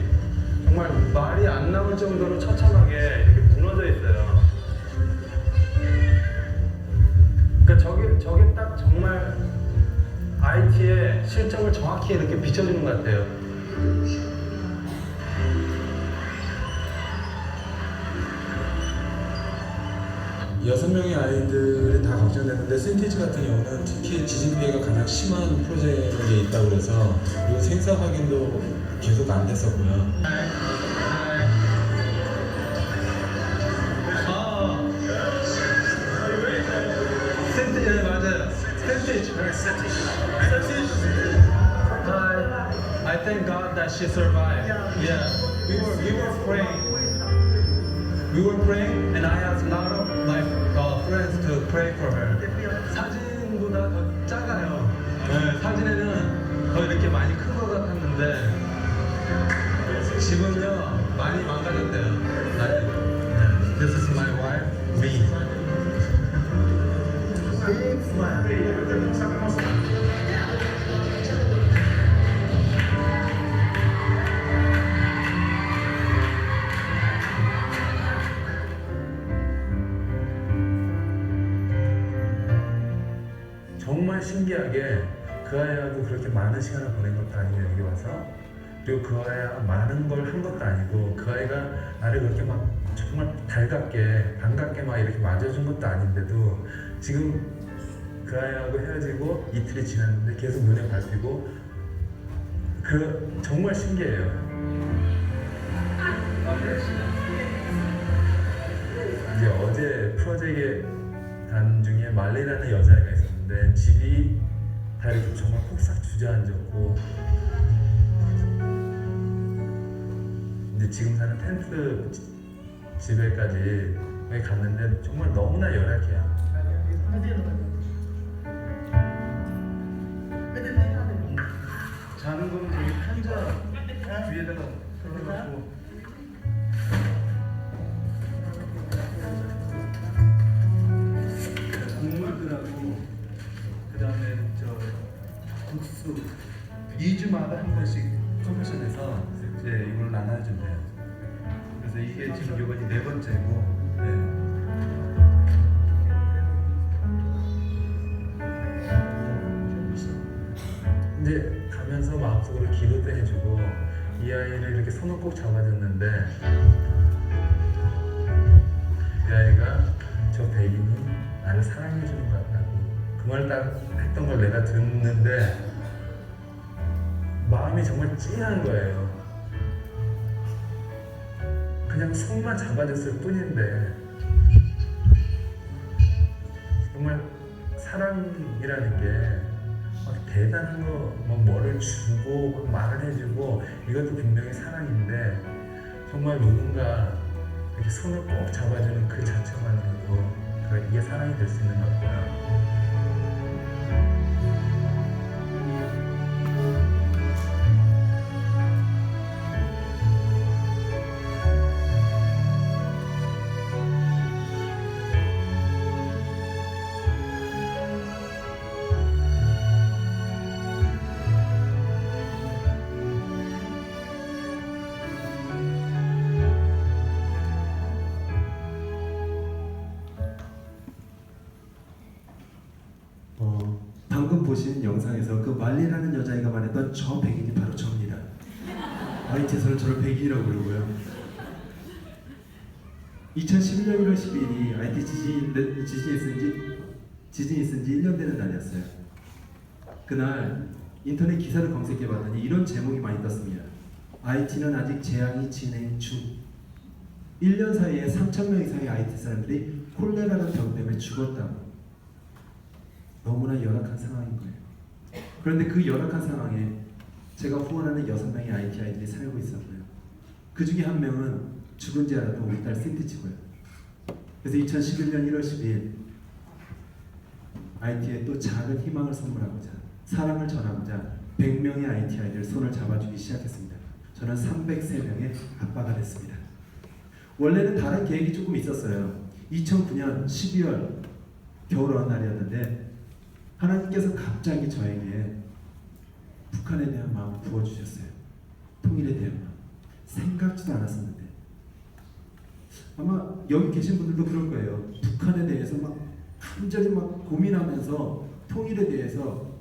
정말 말이 안 나올 정도로 처참하게 이렇게 무너져 있어요. 그러니까 저게 딱 정말 IT의 실정을 정확히 이렇게 비춰주는 것 같아요. 여섯 명의 아이들이 다 걱정되는데 센티지 같은 경우는 특히 지진 피해가 가장 심한 프로젝트에 있다고 그래서 그리고 생사 확인도 계속 안 됐었고요. 센티지, 네, 맞아요. 센티지. I thank God that she survived. Yeah, we were praying. We were praying, and I asked a lot of my friends to pray for her. 사진보다 더 작아요. 네, 사진에는 더 이렇게 많이 큰 것 같았는데 지금요 많이 망가졌대요. 네. This is my wife, me. Big smile. 정말 신기하게 그 아이하고 그렇게 많은 시간을 보낸 것도 아니고 여기 와서 그리고 그 아이와 많은 걸 한 것도 아니고 그 아이가 나를 그렇게 막 정말 달갑게 반갑게 막 이렇게 맞아준 것도 아닌데도 지금 그 아이하고 헤어지고 이틀이 지났는데 계속 눈에 밟히고 그 정말 신기해요. 이제 어제 프로젝트 단 중에 말리라는 여자애가 있었는데 집이 다 이렇게 정말 폭삭 주저앉았고 이제 지금 사는 텐트 집에까지 갔는데 정말 너무나 열악해요. 자는 건 저기 판자 위에다가 펴놓고 국물 회마다 한 번씩 커미션해서 이제 이걸 나눠준대요. 그래서 이게 지금 이번이 4번째고. 네. 이제 가면서 마음속으로 기도도 해주고 이 아이를 이렇게 손을 꼭 잡아줬는데 이 아이가 저 백인이 나를 사랑해주는 것 같다고 그 말 딱 했던 걸 내가 듣는데 마음이 정말 찡한 거예요. 그냥 손만 잡아줬을 뿐인데 정말 사랑이라는 게 막 대단한 거, 막 뭐를 주고 막 말을 해주고 이것도 분명히 사랑인데 정말 누군가 이렇게 손을 꼭 잡아주는 그 자체만으로도 이게 사랑이 될 수 있는 것 같고요. 방금 보신 영상에서 그 말리라는 여자애가 말했던 저 백인이 바로 저입니다. IT에서는 저를 백인이라고 부르고요. 2011년 1월 12일이 IT 지진이 있은 지 1년 되는 날이었어요. 그날 인터넷 기사를 검색해봤더니 이런 제목이 많이 떴습니다. IT는 아직 재앙이 진행 중. 1년 사이에 3,000명 이상의 IT 사람들이 콜레라는 병 때문에 죽었다고. 너무나 열악한 상황인 거예요. 그런데 그 열악한 상황에 제가 후원하는 6명의 IT 아이들이 살고 있었고요. 그 중에 한 명은 죽은지 알았던 우리 딸 신티치고요. 그래서 2011년 1월 12일 IT에 또 작은 희망을 선물하고자 사랑을 전하고자 100명의 IT 아이들 손을 잡아주기 시작했습니다. 저는 303명의 아빠가 됐습니다. 원래는 다른 계획이 조금 있었어요. 2009년 12월 겨울 어느 날이었는데 하나님께서 갑자기 저에게 북한에 대한 마음을 부어주셨어요. 통일에 대한 마음. 생각지도 않았었는데 아마 여기 계신 분들도 그럴 거예요. 북한에 대해서 막 간절히 막 고민하면서 통일에 대해서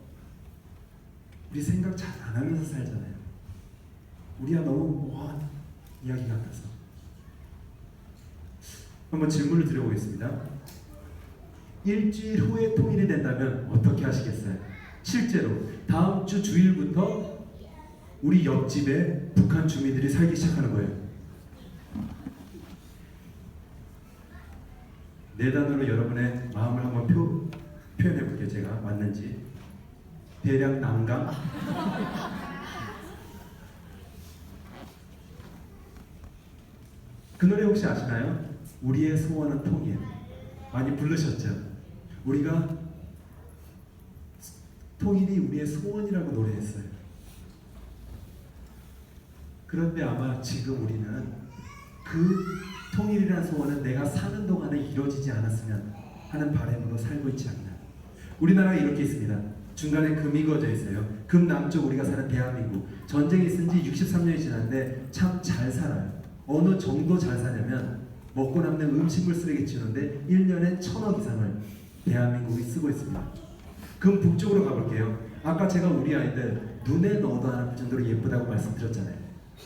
우리 생각 잘 안 하면서 살잖아요. 우리가 너무 먼 이야기 같아서. 한번 질문을 드려보겠습니다. 일주일 후에 통일이 된다면 어떻게 하시겠어요? 실제로 다음 주 주일부터 우리 옆집에 북한 주민들이 살기 시작하는 거예요. 네 단어로 여러분의 마음을 한번 표현해 볼게요. 제가 맞는지. 대략 난감. 그 노래 혹시 아시나요? 우리의 소원은 통일. 많이 부르셨죠? 우리가 통일이 우리의 소원이라고 노래했어요. 그런데 아마 지금 우리는 그 통일이라는 소원은 내가 사는 동안에 이루어지지 않았으면 하는 바람으로 살고 있지 않나. 우리나라가 이렇게 있습니다. 중간에 금이 그어져 있어요. 금 남쪽 우리가 사는 대한민국. 전쟁이 있은 지 63년이 지났는데 참 잘 살아요. 어느 정도 잘 사냐면 먹고 남는 음식물 쓰레기 치우는데 1년에 1,000억 이상을 대한민국이 쓰고 있습니다. 금 북쪽으로 가볼게요. 아까 제가 우리 아이들 눈에 넣어도 안 아플 정도로 예쁘다고 말씀드렸잖아요.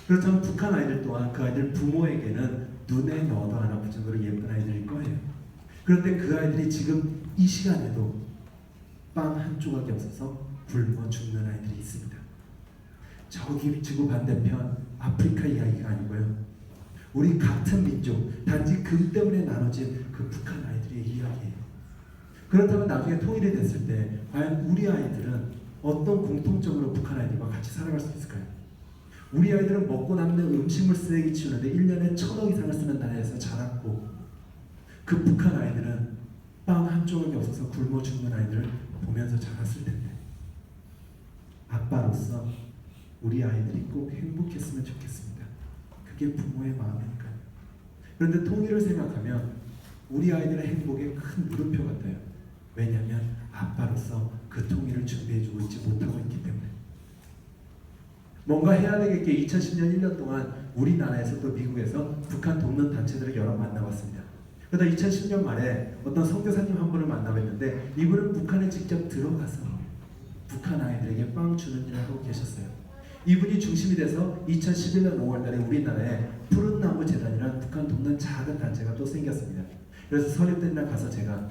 그렇다면 북한 아이들 또한 그 아이들 부모에게는 눈에 넣어도 안 아플 정도로 예쁜 아이들일 거예요. 그런데 그 아이들이 지금 이 시간에도 빵 한 조각이 없어서 굶어 죽는 아이들이 있습니다. 저기 지구 반대편 아프리카 이야기가 아니고요. 우리 같은 민족, 단지 금 때문에 나눠진 그 북한 아이들의 이야기예요. 그렇다면 나중에 통일이 됐을 때 과연 우리 아이들은 어떤 공통점으로 북한 아이들과 같이 살아갈 수 있을까요? 우리 아이들은 먹고 남는 음식물 쓰레기 치우는데 1년에 1,000억 이상을 쓰는 나라에서 자랐고 그 북한 아이들은 빵 한 조각이 없어서 굶어 죽는 아이들을 보면서 자랐을 텐데 아빠로서 우리 아이들이 꼭 행복했으면 좋겠습니다. 그게 부모의 마음이니까요. 그런데 통일을 생각하면 우리 아이들의 행복에 큰 물음표 같아요. 왜냐하면 아빠로서 그 통일을 준비해주고 있지 못하고 있기 때문에. 뭔가 해야 되겠기에 2010년 1년 동안 우리나라에서 또 미국에서 북한 돕는 단체들을 여러 만나봤습니다. 그러다 2010년 말에 어떤 선교사님 한 분을 만나뵀는데 이분은 북한에 직접 들어가서 북한 아이들에게 빵 주는 일을 하고 계셨어요. 이분이 중심이 돼서 2011년 5월달에 우리나라에 푸른 나무 재단이라는 북한 돕는 작은 단체가 또 생겼습니다. 그래서 설립된 날 가서 제가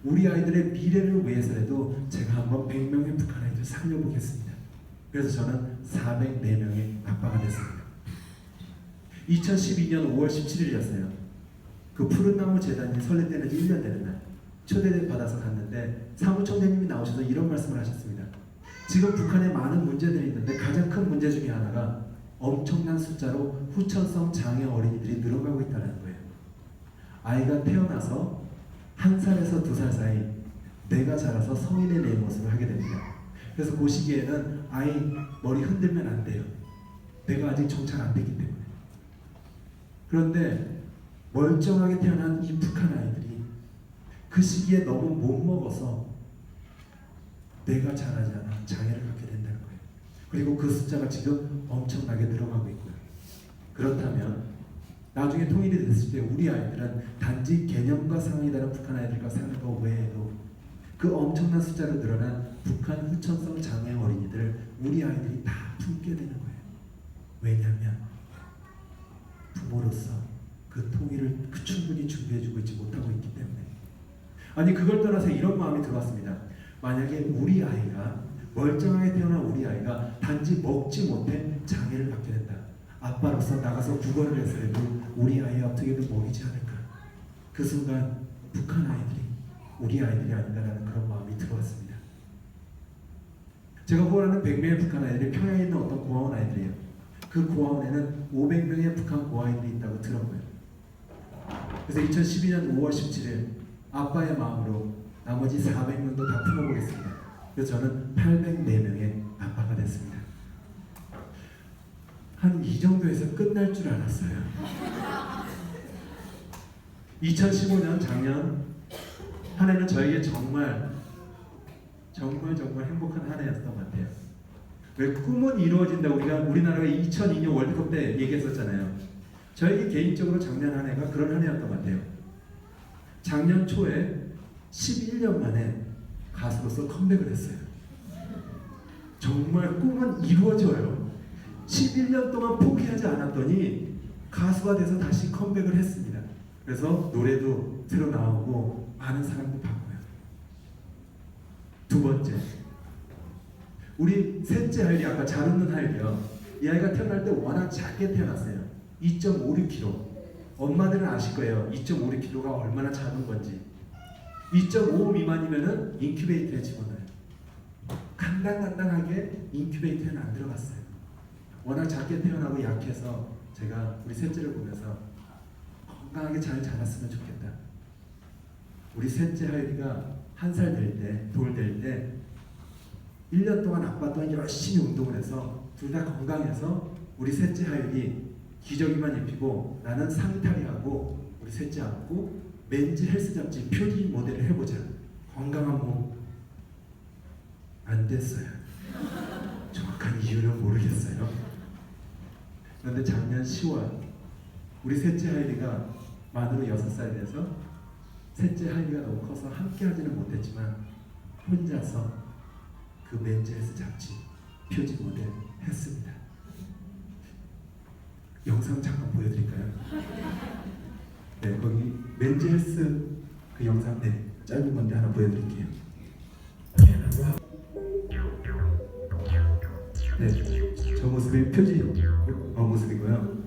우리 아이들의 미래를 위해서라도 제가 한번 100명의 북한 아이들 살려보겠습니다. 그래서 저는 404명의 아빠가 됐습니다. 2012년 5월 17일이었어요. 그 푸른 나무 재단이 설립되는 1년 되는 날 초대 받아서 갔는데 사무총장님이 나오셔서 이런 말씀을 하셨습니다. 지금 북한에 많은 문제들이 있는데 가장 큰 문제 중에 하나가 엄청난 숫자로 후천성 장애 어린이들이 늘어가고 있다는 거예요. 아이가 태어나서 1살에서 2살 사이 내가 자라서 성인의 내 모습을 하게 됩니다. 그래서 그 시기에는 아이 머리 흔들면 안 돼요. 내가 아직 정착 안 됐기 때문에. 그런데 멀쩡하게 태어난 이 북한 아이들이 그 시기에 너무 못 먹어서 내가 자라지 않아 장애를 갖게 된다는 거예요. 그리고 그 숫자가 지금 엄청나게 늘어가고 있고요. 그렇다면 나중에 통일이 됐을 때 우리 아이들은 단지 개념과 상황이 다른 북한 아이들과 사는 것 외에도 그 엄청난 숫자로 늘어난 북한 후천성 장애 어린이들을 우리 아이들이 다 품게 되는 거예요. 왜냐하면 부모로서 그 통일을 충분히 준비해주고 있지 못하고 있기 때문에. 아니 그걸 떠나서 이런 마음이 들어왔습니다. 만약에 우리 아이가 멀쩡하게 태어난 우리 아이가 단지 먹지 못해 장애를 갖게 된다. 아빠로서 나가서 구걸을 해서라도 우리 아이 어떻게든 먹이지 않을까. 그 순간 북한 아이들이 우리 아이들이 아닌가라는 그런 마음이 들어왔습니다. 제가 후원하는 100명의 북한 아이들이 평양에 있는 어떤 고아원 아이들이에요. 그 고아원에는 500명의 북한 고아이들이 있다고 들었고요. 그래서 2012년 5월 17일 아빠의 마음으로 나머지 400명도 다 품어보겠습니다. 그래서 저는 804명의 아빠가 됐습니다. 한 이 정도에서 끝날 줄 알았어요. 2015년 작년 한 해는 저에게 정말 행복한 한 해였던 것 같아요. 왜 꿈은 이루어진다 우리나라가 2002년 월드컵 때 얘기했었잖아요. 저에게 개인적으로 작년 한 해가 그런 한 해였던 것 같아요. 작년 초에 11년 만에 가수로서 컴백을 했어요. 정말 꿈은 이루어져요. 11년 동안 포기하지 않았더니 가수가 돼서 다시 컴백을 했습니다. 그래서 노래도 새로 나오고 많은 사랑도 받고요. 두 번째, 우리 셋째 하율이 아까 잘 웃는 하율이요. 이 아이가 태어날 때 워낙 작게 태어났어요. 2.56kg. 엄마들은 아실 거예요. 2.56kg가 얼마나 작은 건지. 2.5 미만이면은 인큐베이터에 집어넣어요. 간당간당하게 인큐베이터에는 안 들어갔어요. 워낙 작게 태어나고 약해서 제가 우리 셋째를 보면서 건강하게 잘 자랐으면 좋겠다. 우리 셋째 하율이가 1살 될 때, 돌 될 때 1년 동안 아빠 또한 열심히 운동을 해서 둘 다 건강해서 우리 셋째 하율이 기저귀만 입히고 나는 상탈이하고 우리 셋째 안고 맨즈 헬스 잡지 표지 모델을 해보자. 건강한 몸. 안 됐어요. 정확한 이유는 모르겠어요. 그런데 작년 10월 우리 셋째 하율이가 만으로 6살이 돼서 셋째 하율이가 너무 커서 함께 하지는 못했지만 혼자서 그 맨즈 헬스 잡지 표지 모델 했습니다. 영상 잠깐 보여드릴까요? 네, 거기 맨즈 헬스 그 영상 짧은 건데 하나 보여드릴게요. 네, 저 모습이 표지 모습이고요.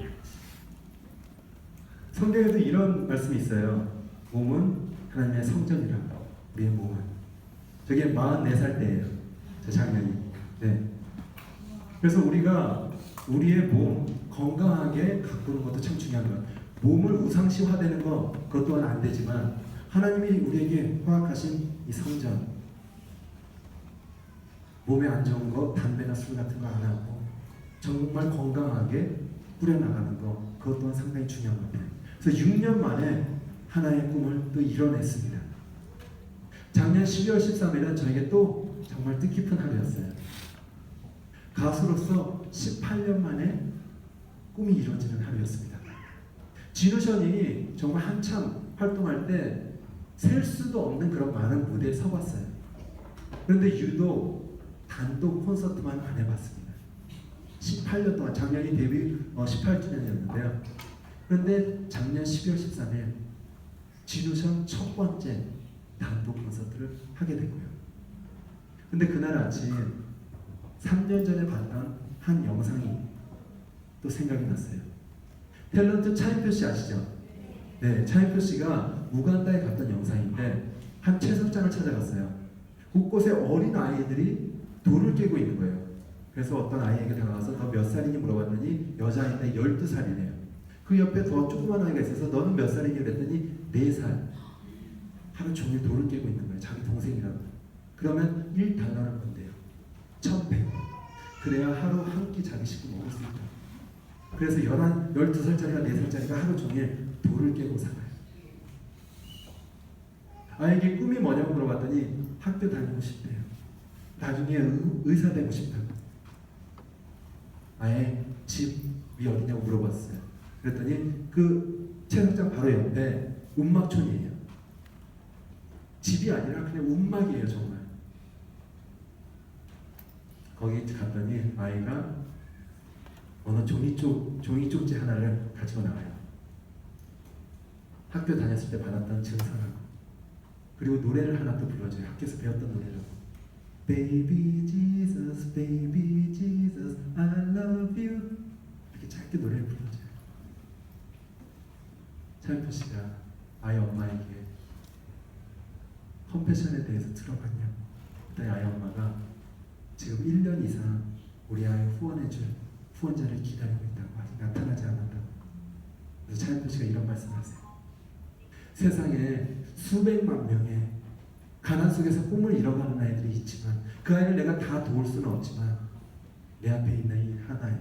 성경에도 이런 말씀이 있어요. 몸은 하나님의 성전이라. 우리의 몸은. 저게 44살 때예요. 저 작년이. 네. 그래서 우리가 우리의 몸 건강하게 가꾸는 것도 참 중요한 거예요. 몸을 우상시화되는 거 그것 또한 안 되지만 하나님이 우리에게 허락하신 이 성전, 몸에 안 좋은 거 담배나 술 같은 거 안 하고 정말 건강하게 꾸려나가는 거 그것 또한 상당히 중요한 것 같아요. 그래서 6년 만에 하나의 꿈을 또 이뤄냈습니다. 작년 12월 13일은 저에게 또 정말 뜻깊은 하루였어요. 가수로서 18년 만에 꿈이 이루어지는 하루였습니다. 진우션이 정말 한참 활동할 때 셀 수도 없는 그런 많은 무대에 서봤어요. 그런데 유독 단독 콘서트만 안 해봤습니다. 18년 동안, 작년이 데뷔 18주년이었는데요. 그런데 작년 12월 13일 진우션 첫 번째 단독 콘서트를 하게 됐고요. 근데 그날 아침 3년 전에 봤던 한 영상이 또 생각이 났어요. 탤런트 차인표 씨 아시죠? 네, 차인표 씨가 우간다에 갔던 영상인데 한 채석장을 찾아갔어요. 곳곳에 어린 아이들이 돌을 깨고 있는 거예요. 그래서 어떤 아이에게 다가가서 너 몇 살이니 물어봤더니 여자인데 12살이래요. 그 옆에 더 조그만 아이가 있어서 너는 몇 살이니 그랬더니 4살. 하루 종일 돌을 깨고 있는 거예요. 자기 동생이라고. 그러면 1달러는 건데요. 1,100원. 그래야 하루 한 끼 자기 식구 먹을 수 있다. 그래서 12살짜리가 4살짜리가 하루 종일 돌을 깨고 살아요. 아이에게 꿈이 뭐냐고 물어봤더니 학교 다니고 싶대요. 나중에 의사 되고 싶다고. 아예 집이 어디냐고 물어봤어요. 그랬더니 그 채석장 바로 옆에 운막촌이에요. 집이 아니라 그냥 운막이에요, 정말. 거기 갔더니 아이가 어느 종이 쪽지 하나를 가지고 나와요. 학교 다녔을 때 받았던 증상하고, 그리고 노래를 하나 또 불러줘요. 학교에서 배웠던 노래를. Baby Jesus, Baby Jesus, I love you. 이렇게 짧게 노래를 불러줘요. 차인표 씨가 아이 엄마에게 컴패션에 대해서 들어봤냐고. 그때 아이 엄마가 지금 1년 이상 우리 아이 후원해줄 후원자를 기다리고 있다고, 아직 나타나지 않았다고. 그래서 차인표 씨가 이런 말씀을 하세요. 세상에 수백만 명의 가난 속에서 꿈을 이뤄가는 아이들이 있지만 그 아이를 내가 다 도울 수는 없지만 내 앞에 있는 이 하나에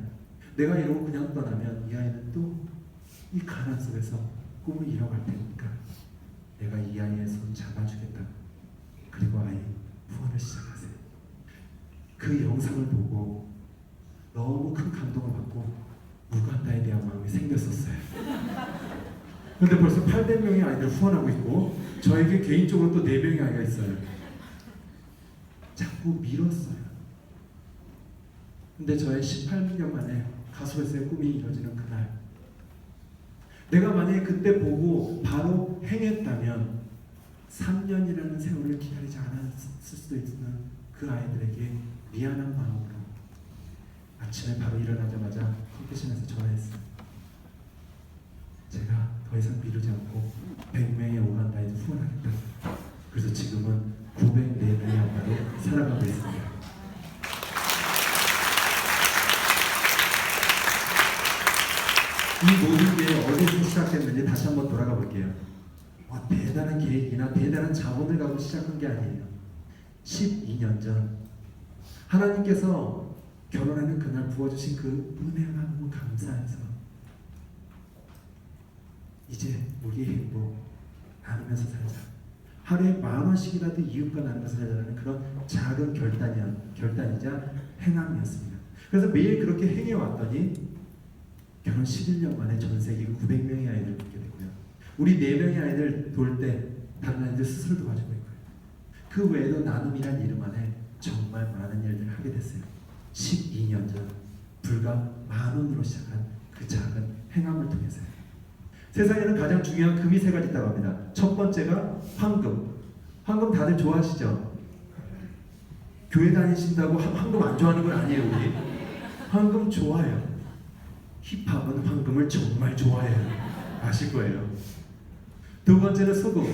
내가 이러고 그냥 떠나면 이 아이는 또 이 가난 속에서 꿈을 이뤄갈 테니까 내가 이 아이의 손 잡아주겠다. 그리고 아이 후원을 시작하세요. 그 영상을 보고 너무 큰 감동을 받고 우간다에 대한 마음이 생겼었어요. 근데 벌써 800명의 아이들 후원하고 있고 저에게 개인적으로 또 4명의 아이가 있어요. 자꾸 미뤘어요. 근데 저의 18년 만에 가수로서의 꿈이 이루어지는 그날, 내가 만약에 그때 보고 바로 행했다면 3년이라는 세월을 기다리지 않았을 수도 있는 그 아이들에게 미안한 마음으로 아침에 바로 일어나자마자 컴패션에서 전화했어요. 제가 더 이상 미루지 않고 100명의 우간다에 후원하겠다. 그래서 지금은 904명의 엄마로 살아가고 있습니다. 이 모든 게 어디서 시작됐는지 다시 한번 돌아가 볼게요. 대단한 계획이나 대단한 자본을 갖고 시작한 게 아니에요. 12년 전 하나님께서 결혼하는 그날 부어주신 그 은혜가 너무 감사해서 이제 우리의 행복 나누면서 살자. 하루에 10,000원씩이라도 이웃과 나누면서 살자는 그런 작은 결단이자 행함이었습니다. 그래서 매일 그렇게 행해왔더니 결혼 11년 만에 전 세계 900명의 아이들을 돕게 됐고요. 우리 4명의 아이들 돌 때 다른 아이들 스스로 도와주고 있고요. 그 외에도 나눔이란 이름 안에 정말 많은 일들을 하게 됐어요. 12년 전 불과 10,000원으로 시작한 그 작은 행함을 통해서요. 세상에는 가장 중요한 금이 3가지 있다고 합니다. 첫 번째가 황금. 황금 다들 좋아하시죠? 교회 다니신다고 황금 안 좋아하는 건 아니에요, 우리. 황금 좋아요. 힙합은 황금을 정말 좋아해요. 아실 거예요. 두 번째는 소금.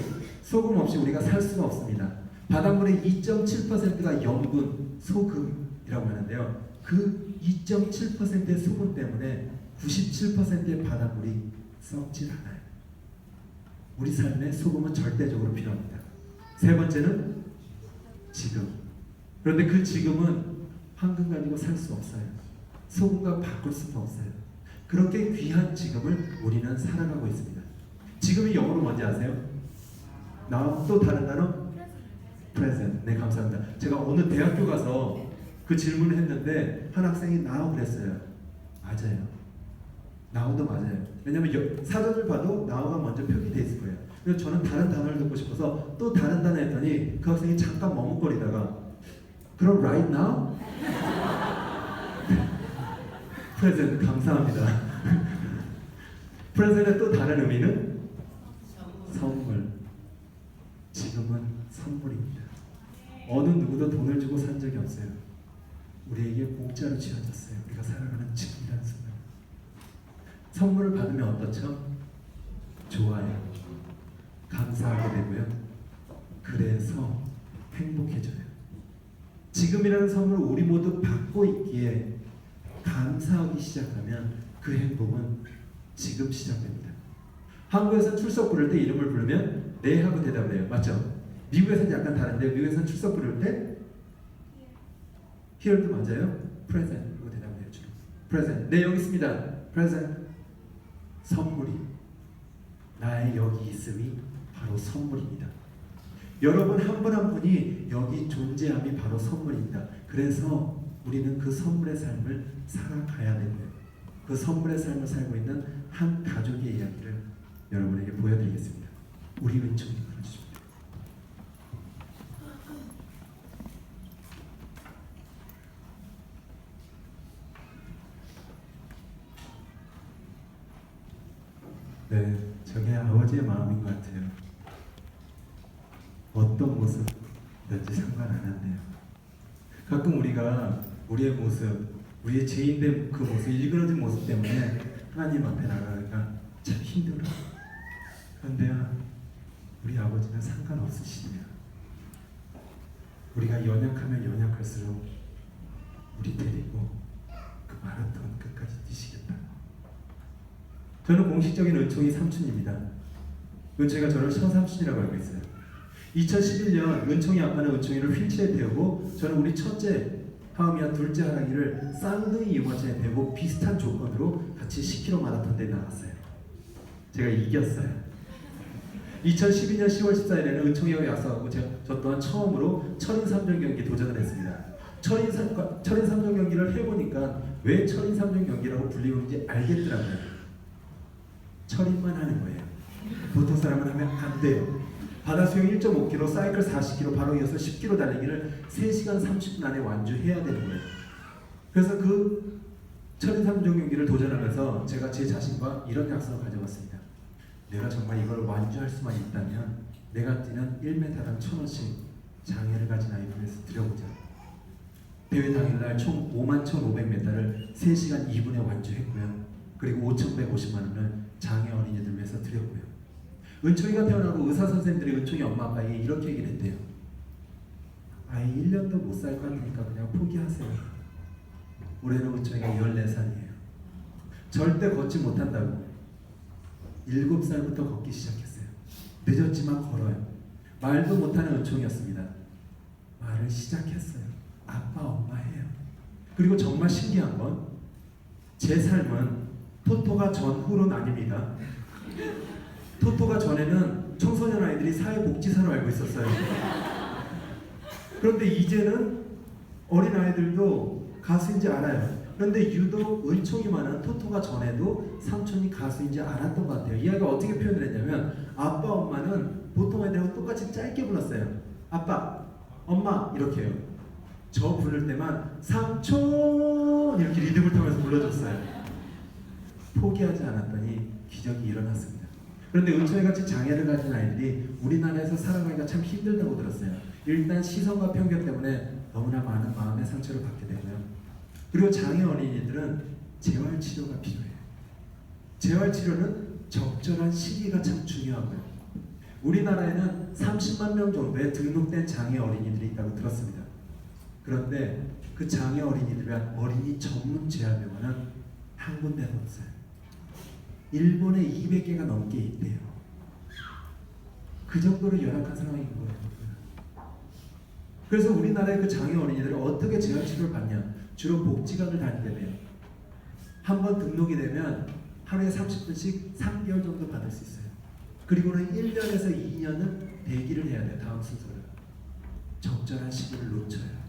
소금 없이 우리가 살 수가 없습니다. 바닷물의 2.7%가 염분, 소금이라고 하는데요. 그 2.7%의 소금 때문에 97%의 바닷물이 썩질 않아요. 우리 삶에 소금은 절대적으로 필요합니다. 세 번째는 지금. 그런데 그 지금은 황금 가지고 살 수 없어요. 소금과 바꿀 수가 없어요. 그렇게 귀한 지금을 우리는 살아가고 있습니다. 지금이 영어로 뭔지 아세요? 또 다른 단어? present. 네, 감사합니다. 제가 어느 대학교 가서 그 질문을 했는데 한 학생이 나우 그랬어요. 맞아요. 나우도 맞아요. 왜냐면 사전을 봐도 나우가 먼저 표기돼 있을 거예요. 그래서 저는 다른 단어를 듣고 싶어서 또 다른 단어 했더니 그 학생이 잠깐 머뭇거리다가 그럼 right now? present 감사합니다. present의 또 다른 의미는 선물. 지금은 선물입니다. 어느 누구도 돈을 주고 산 적이 없어요. 우리에게 공짜로 주어졌어요. 우리가 살아가는 지금이라는 순간. 선물을 받으면 어떻죠? 좋아요. 감사하게 되고요. 그래서 행복해져요. 지금이라는 선물을 우리 모두 받고 있기에 감사하기 시작하면 그 행복은 지금 시작됩니다. 한국에서는 출석 부를 때 이름을 부르면 네 하고 대답을 해요. 맞죠? 미국에서는 약간 다른데 미국에서는 출석 부를 때 here도 맞아요. present 그거 대답을 해요. 주로. present. 네 여기 있습니다. present. 선물이 나의 여기 있음이 바로 선물입니다. 여러분 한 분 한 분이 여기 존재함이 바로 선물입니다. 그래서 우리는 그 선물의 삶을 살아가야 되고요. 그 선물의 삶을 살고 있는 한 가족의 이야기를 여러분에게 보여드리겠습니다. 우리 은총이 불러주십니다. 네, 저게 아버지의 마음인 것 같아요. 어떤 모습이든지 상관 안 한대요. 가끔 우리가 우리의 모습, 우리의 죄인된 그 모습, 일그러진 모습 때문에 하나님 앞에 나가기가 참 힘들어. 그런데요, 우리 아버지는 상관없으시네요. 우리가 연약하면 연약할수록 우리 데리고 그 마라톤 끝까지 뛰시겠다. 저는 공식적인 은총이 삼촌입니다. 은총이가 저를 처삼촌이라고 알고 있어요. 2011년 은총이 아빠는 은총이를 휠체어에 태우고 저는 우리 첫째 하음이와 둘째 하랑이를 쌍둥이 유모차에 태우고 비슷한 조건으로 같이 10km 마라톤 대회 나갔어요. 제가 이겼어요. 2012년 10월 14일에는 은총이와 약속하고 저 또한 처음으로 철인 3종 경기 도전을 했습니다. 철인 3종 경기를 해보니까 왜 철인 3종 경기라고 불리는지 알겠더라고요. 철인만 하는 거예요. 보통 사람은 하면 안 돼요. 바다 수영 1.5km, 사이클 40km, 바로 이어서 10km 달리기를 3시간 30분 안에 완주해야 되는 거예요. 그래서 그 철인 3종 경기를 도전하면서 제가 제 자신과 이런 약속을 가져왔습니다. 내가 정말 이걸 완주할 수만 있다면 내가 뛰는 1m당 1,000원씩 장애를 가진 아이를 위해서 드려보자. 대회 당일날 총 51,500m를 3시간 2분에 완주했고요. 그리고 5,150만 원을 장애 어린이들 위해서 드렸고요. 은총이가 태어나고 의사 선생님들이 은총이 엄마 아빠에게 이렇게 얘기를 했대요. 아이 1년도 못 살 것 같으니까 그냥 포기하세요. 올해는 은총이가 14살이에요. 절대 걷지 못한다고 7살부터 걷기 시작했어요. 늦었지만 걸어요. 말도 못하는 은총이었습니다. 말을 시작했어요. 아빠 엄마 해요. 그리고 정말 신기한 건 제 삶은 토토가 전후로는 아닙니다. 토토가 전에는 청소년 아이들이 사회복지사로 알고 있었어요. 그런데 이제는 어린 아이들도 가수인지 알아요. 그런데 유독 은총이만은 토토가 전에도 삼촌이 가수인지 알았던 것 같아요. 이 아이가 어떻게 표현을 했냐면 아빠 엄마는 보통 아이들하고 똑같이 짧게 불렀어요. 아빠, 엄마 이렇게 해요. 저 부를 때만 삼촌 이렇게 리듬을 타면서 불러줬어요. 포기하지 않았더니 기적이 일어났습니다. 그런데 은총이 같이 장애를 가진 아이들이 우리나라에서 살아가기가 참 힘들다고 들었어요. 일단 시선과 편견 때문에 너무나 많은 마음의 상처를 받게 되고요. 그리고 장애 어린이들은 재활치료가 필요해요. 재활치료는 적절한 시기가 참 중요하고요. 우리나라에는 30만 명 정도의 등록된 장애 어린이들이 있다고 들었습니다. 그런데 그 장애 어린이들 위한 어린이 전문 재활병원은 한 군데도 없어요. 일본에 200개가 넘게 있대요. 그 정도로 열악한 상황인 거예요. 그래서 우리나라의 그 장애 어린이들은 어떻게 재활치료를 받냐? 주로 복지관을 다니게 돼요. 한번 등록이 되면 하루에 30분씩 3개월 정도 받을 수 있어요. 그리고는 1년에서 2년은 대기를 해야 돼요. 다음 순서를. 적절한 시기를 놓쳐요.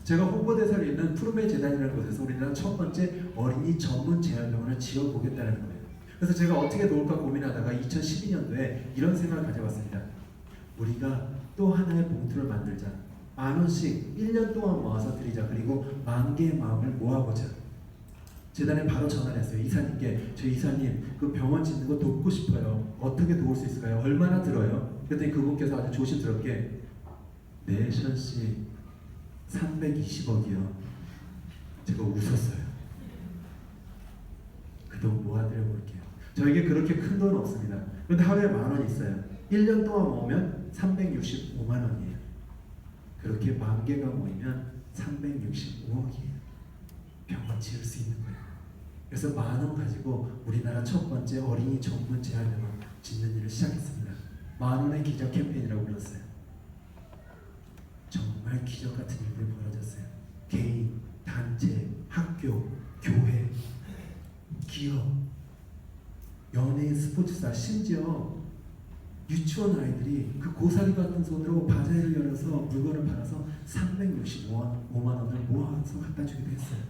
제가 홍보대사로 있는 푸르메 재단이라는 곳에서 우리나라 첫 번째 어린이 전문 재활병원을 지어보겠다는 거예요. 그래서 제가 어떻게 놓을까 고민하다가 2012년도에 이런 생각을 가져봤습니다. 우리가 또 하나의 봉투를 만들자. 10,000원씩 1년 동안 모아서 드리자. 그리고 10,000개의 마음을 모아보자. 재단에 바로 전화를 했어요. 이사님께, 저 이사님 그 병원 짓는 거 돕고 싶어요. 어떻게 도울 수 있을까요? 얼마나 들어요? 그랬더니 그분께서 아주 조심스럽게 매션씨 320억이요. 제가 웃었어요. 그 돈 모아드려볼게요. 저에게 그렇게 큰 돈은 없습니다. 그런데 하루에 10,000원 있어요. 1년 동안 모으면 365만 원이에요. 그렇게 10,000개가 모이면 365억이에요. 병원 지을 수 있는 거예요. 그래서 10,000원 가지고 우리나라 첫 번째 어린이 전문 재활병원 짓는 일을 시작했습니다. 10,000원의 기적 캠페인이라고 불렀어요. 정말 기적 같은 일들이 벌어졌어요. 개인, 단체, 학교, 교회, 기업, 연예인, 스포츠사, 심지어 유치원 아이들이 그 고사리 같은 손으로 바자회를 열어서 물건을 팔아서 365만 원을 모아서 갖다 주기도 했어요.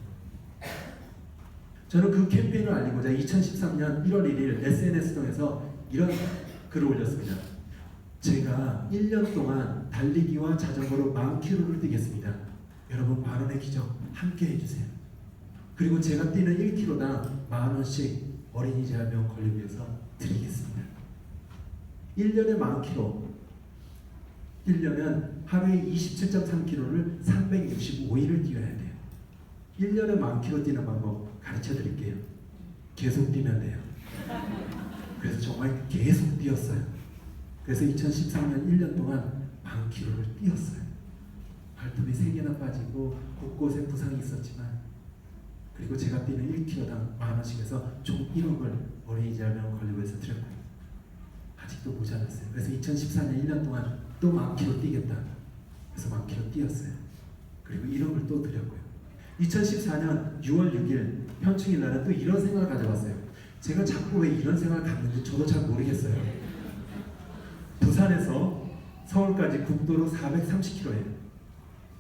저는 그 캠페인을 알리고자 2013년 1월 1일 SNS 통해서 이런 글을 올렸습니다. 제가 1년 동안 달리기와 자전거로 10,000km를 뛰겠습니다. 여러분 10,000원의 기적 함께 해주세요. 그리고 제가 뛰는 1km당 10,000원씩 어린이 재활병원 건립 위해서 드리겠습니다. 1년에 10,000km 뛰려면 하루에 27.3km를 365일을 뛰어야 돼요. 1년에 10,000km 뛰는 방법 가르쳐 드릴게요. 계속 뛰면 돼요. 그래서 정말 계속 뛰었어요. 그래서 2013년 1년 동안 10,000km를 뛰었어요. 발톱이 3개나 빠지고 곳곳에 부상이 있었지만 그리고 제가 뛰는 1km당 10,000원씩 해서 총 1억을 어린이 재활병원 건립에서 드렸고요. 아직도 모자랐어요. 그래서 2014년 1년 동안 또 10,000km 뛰겠다. 그래서 10,000km 뛰었어요. 그리고 1억을 또 드렸고요. 2014년 6월 6일 현충일 날은 또 이런 생각을 가져봤어요. 제가 자꾸 왜 이런 생각을 갖는지 저도 잘 모르겠어요. 부산에서 서울까지 국도로 430km예요.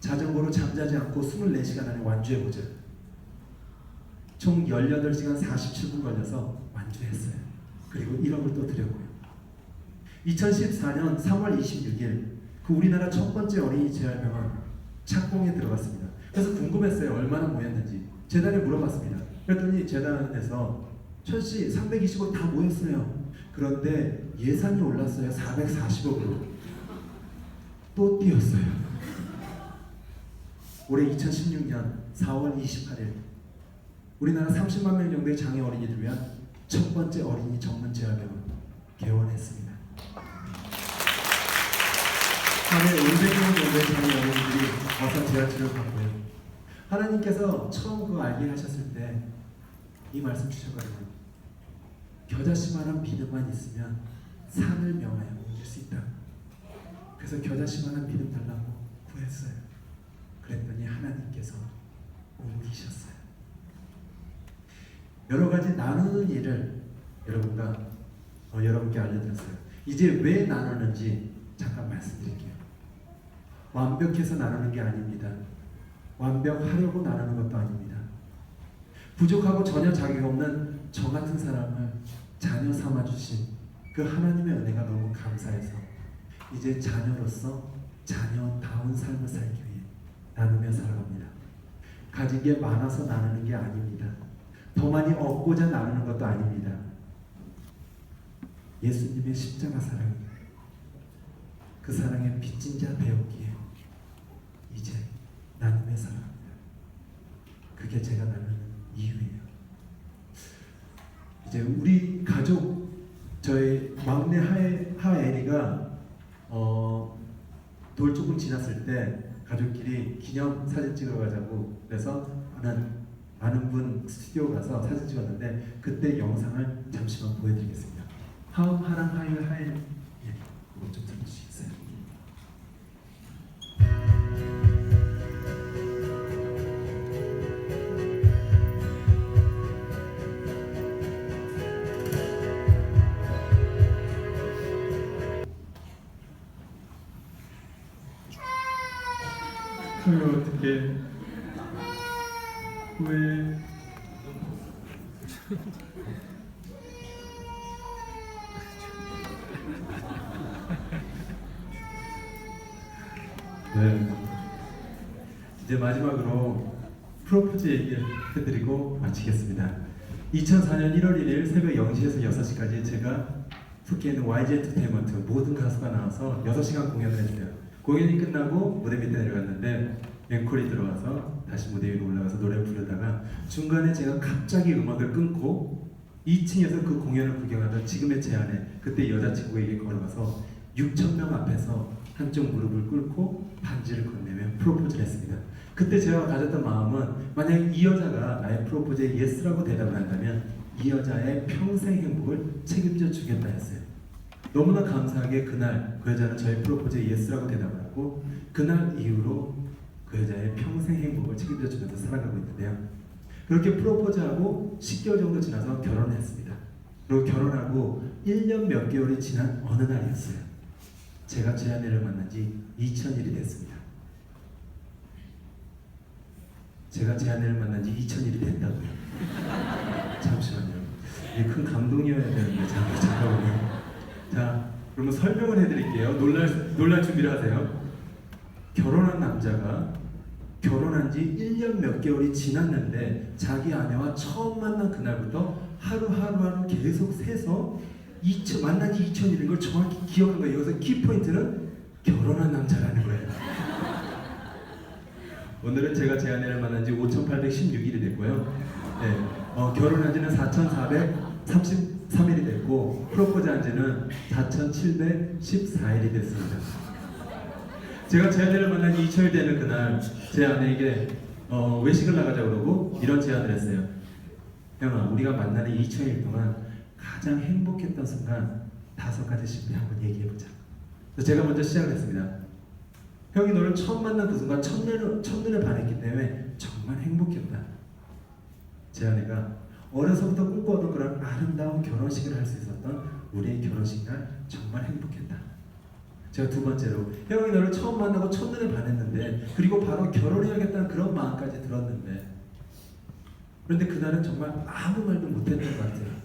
자전거로 잠자지 않고 24시간 안에 완주해보자. 총 18시간 47분 걸려서 완주했어요. 그리고 1억을 또 드렸고요. 2014년 3월 26일 그 우리나라 첫 번째 어린이 재활병원 착공에 들어갔습니다. 그래서 궁금했어요. 얼마나 모였는지. 재단에 물어봤습니다. 그랬더니 재단에서 천씨 320억 다 모였어요. 그런데 예산이 올랐어요. 440억으로. 또 뛰었어요. 올해 2016년 4월 28일 우리나라 30만 명 정도의 장애 어린이들 위한 첫 번째 어린이 전문 재활병원 개원했습니다. 하루에 500명 정도의 장애 어린이들이 와서 재활치료를 받고요. 하나님께서 처음 그거 알게 하셨을 때 이 말씀 주셨거든요. 겨자씨만한 믿음만 있으면 산을 명하여 옮길 수 있다. 그래서 겨자씨만한 믿음 달라고 구했어요. 그랬더니 하나님께서 옮기셨어요. 여러 가지 나누는 일을 여러분께 알려드렸어요. 이제 왜 나누는지 잠깐 말씀드릴게요. 완벽해서 나누는 게 아닙니다. 완벽하려고 나누는 것도 아닙니다. 부족하고 전혀 자격 없는 저 같은 사람을 자녀 삼아주신 그 하나님의 은혜가 너무 감사해서 이제 자녀로서 자녀다운 삶을 살기 위해 나누며 살아갑니다. 가진 게 많아서 나누는 게 아닙니다. 더 많이 얻고자 나누는 것도 아닙니다. 예수님의 십자가 사랑, 그 사랑의 빚진 자 되었기에 이제 나누며 살아갑니다. 그게 제가 나누는 이유예요. 이제 우리 가족, 저희 막내 하엘이가 돌 조금 지났을 때 가족끼리 기념 사진 찍으러 가자고 그래서 아는 분 스튜디오 가서 사진 찍었는데 그때 영상을 잠시만 보여드리겠습니다. 하랑 하엘 예, 그거 좀 들어주시겠어요? 어떡해. 왜? 네. 이제 마지막으로 프로포즈 얘기를 해드리고 마치겠습니다. 2004년 1월 1일 새벽 0시에서 6시까지 제가 속해 있는 YG 엔터테인먼트 모든 가수가 나와서 6시간 공연을 했어요. 공연이 끝나고 무대 밑에 내려갔는데 앵콜이 들어와서 다시 무대 위로 올라가서 노래를 부르다가 중간에 제가 갑자기 음악을 끊고 2층에서 그 공연을 구경하던 지금의 제 아내, 그때 여자친구에게 걸어가서 6,000명 앞에서 한쪽 무릎을 꿇고 반지를 건네며 프로포즈를 했습니다. 그때 제가 가졌던 마음은 만약 이 여자가 나의 프로포즈에 예스라고 대답을 한다면 이 여자의 평생 행복을 책임져 주겠다 했어요. 너무나 감사하게 그날 그 여자는 저의 프로포즈에 예스라고 대답을 하고 그날 이후로 그 여자의 평생 행복을 책임져 주면서 살아가고 있는데요. 그렇게 프로포즈하고 10개월 정도 지나서 결혼을 했습니다. 그리고 결혼하고 1년 몇 개월이 지난 어느 날이었어요. 제가 제 아내를 만난 지 2000일이 됐습니다. 제가 제 아내를 만난 지 2000일이 됐다고요. 잠시만요. 이게 큰 감동이어야 되는데 잠깐만요. 자, 그러면 설명을 해드릴게요. 놀랄 준비를 하세요. 결혼한 남자가 결혼한 지 1년 몇 개월이 지났는데 자기 아내와 처음 만난 그날부터 하루 계속 세서 만난 지 2000일인 걸 정확히 기억한 거예요. 여기서 키포인트는 결혼한 남자라는 거예요. 오늘은 제가 제 아내를 만난 지 5816일이 됐고요. 네, 결혼한 지는 4433일이 됐고 프로포즈 한 지는 4714일이 됐습니다. 제가 제 아내를 만난 지 2000일 되는 그날 제 아내에게 외식을 나가자 그러고 이런 제안을 했어요. 형아, 우리가 만나는 2000일 동안 가장 행복했던 순간 5가지씩 한번 얘기해보자. 제가 먼저 시작을 했습니다. 형이 너를 처음 만난 그 순간 첫눈에 반했기 때문에 정말 행복했다. 제 아내가 어려서부터 꿈꿔오던 그런 아름다운 결혼식을 할 수 있었던 우리의 결혼식 날 정말 행복했다. 제가 두 번째로 형이 너를 처음 만나고 첫눈에 반했는데 그리고 바로 결혼해야겠다는 그런 마음까지 들었는데 그런데 그날은 정말 아무 말도 못했던 것 같아요.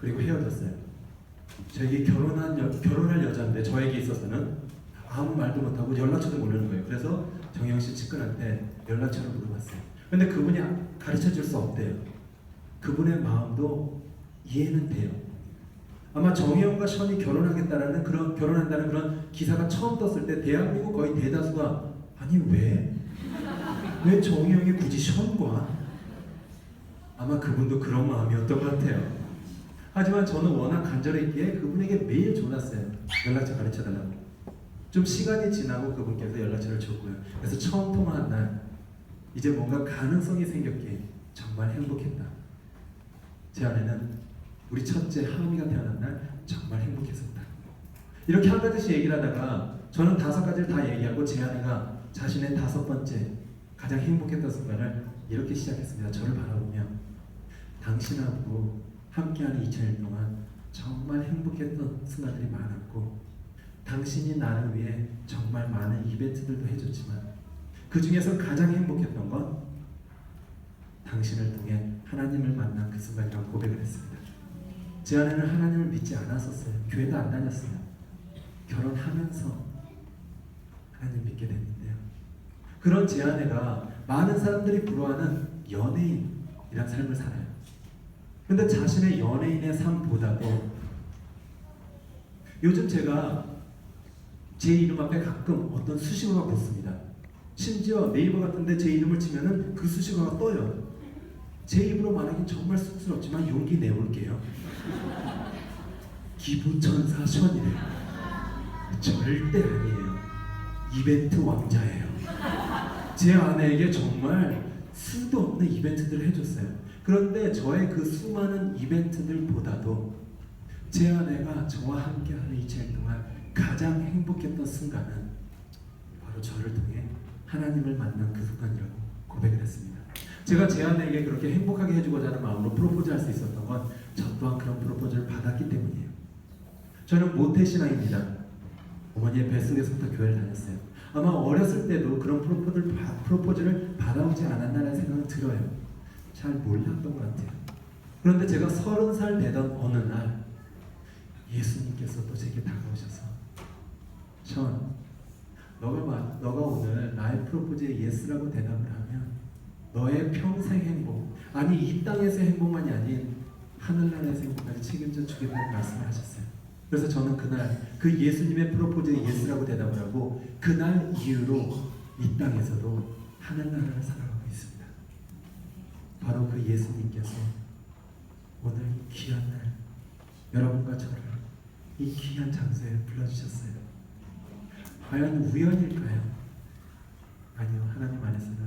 그리고 헤어졌어요. 저에게 결혼할 여자인데 저에게 있어서는 아무 말도 못하고 연락처도 모르는 거예요. 그래서 정영씨 측근한테 연락처를 물어봤어요. 근데 그분이 가르쳐 줄 수 없대요. 그분의 마음도 이해는 돼요. 아마 정혜영과 션이 결혼한다는 그런 기사가 처음 떴을 때 대한민국 거의 대다수가 아니 왜 정혜영이 굳이 션과 아마 그분도 그런 마음이었던 것 같아요. 하지만 저는 워낙 간절했기에 그분에게 매일 전화했어요. 연락처 가르쳐달라고. 좀 시간이 지나고 그분께서 연락처를 줬고요. 그래서 처음 통화한 날 이제 뭔가 가능성이 생겼기에 정말 행복했다. 제 아내는 우리 첫째 하은이가 태어난 날 정말 행복했었다. 이렇게 한 가지씩 얘기를 하다가 저는 5가지를 다 얘기하고 제 아내가 자신의 5번째 가장 행복했던 순간을 이렇게 시작했습니다. 저를 바라보며 당신하고 함께하는 2000일 동안 정말 행복했던 순간들이 많았고 당신이 나를 위해 정말 많은 이벤트들도 해줬지만 그 중에서 가장 행복했던 건 당신을 통해 하나님을 만난 그 순간이라고 고백을 했습니다. 제 아내는 하나님을 믿지 않았었어요. 교회도 안 다녔어요. 결혼하면서 하나님 믿게 됐는데요. 그런 제 아내가 많은 사람들이 부러워하는 연예인이란 삶을 살아요. 근데 자신의 연예인의 삶보다도 요즘 제가 제 이름 앞에 가끔 어떤 수식어가 붙습니다. 심지어 네이버 같은데 제 이름을 치면은 그 수식어가 떠요. 제 입으로 말하긴 정말 쑥스럽지만 용기 내볼게요. 기부천사 션이래요. 절대 아니에요. 이벤트 왕자예요. 제 아내에게 정말 수도 없는 이벤트들을 해줬어요. 그런데 저의 그 수많은 이벤트들보다도 제 아내가 저와 함께하는 2000일 동안 가장 행복했던 순간은 바로 저를 통해 하나님을 만난 그 순간이라고 고백을 했습니다. 제가 제 아내에게 그렇게 행복하게 해주고자 하는 마음으로 프로포즈할 수 있었던 건 저 또한 그런 프로포즈를 받았기 때문이에요. 저는 모태신앙입니다. 어머니의 뱃속에서부터 교회를 다녔어요. 아마 어렸을 때도 그런 프로포즈를 받아오지 않았나라는 생각은 들어요. 잘 몰랐던 것 같아요. 그런데 제가 30살 되던 어느 날 예수님께서 또 제게 다가오셔서 션, 너가 오늘 나의 프로포즈에 예스라고 대답을 하면 너의 평생 행복, 아니 이 땅에서의 행복만이 아닌 하늘나라에서 행복까지 책임져 주겠다는 말씀을 하셨어요. 그래서 저는 그날 그 예수님의 프로포즈에 예스라고 대답을 하고 그날 이후로 이 땅에서도 하늘나라를 살아가고 있습니다. 바로 그 예수님께서 오늘 이 귀한 날 여러분과 저를 이 귀한 장소에 불러주셨어요. 과연 우연일까요? 아니요, 하나님 안에서는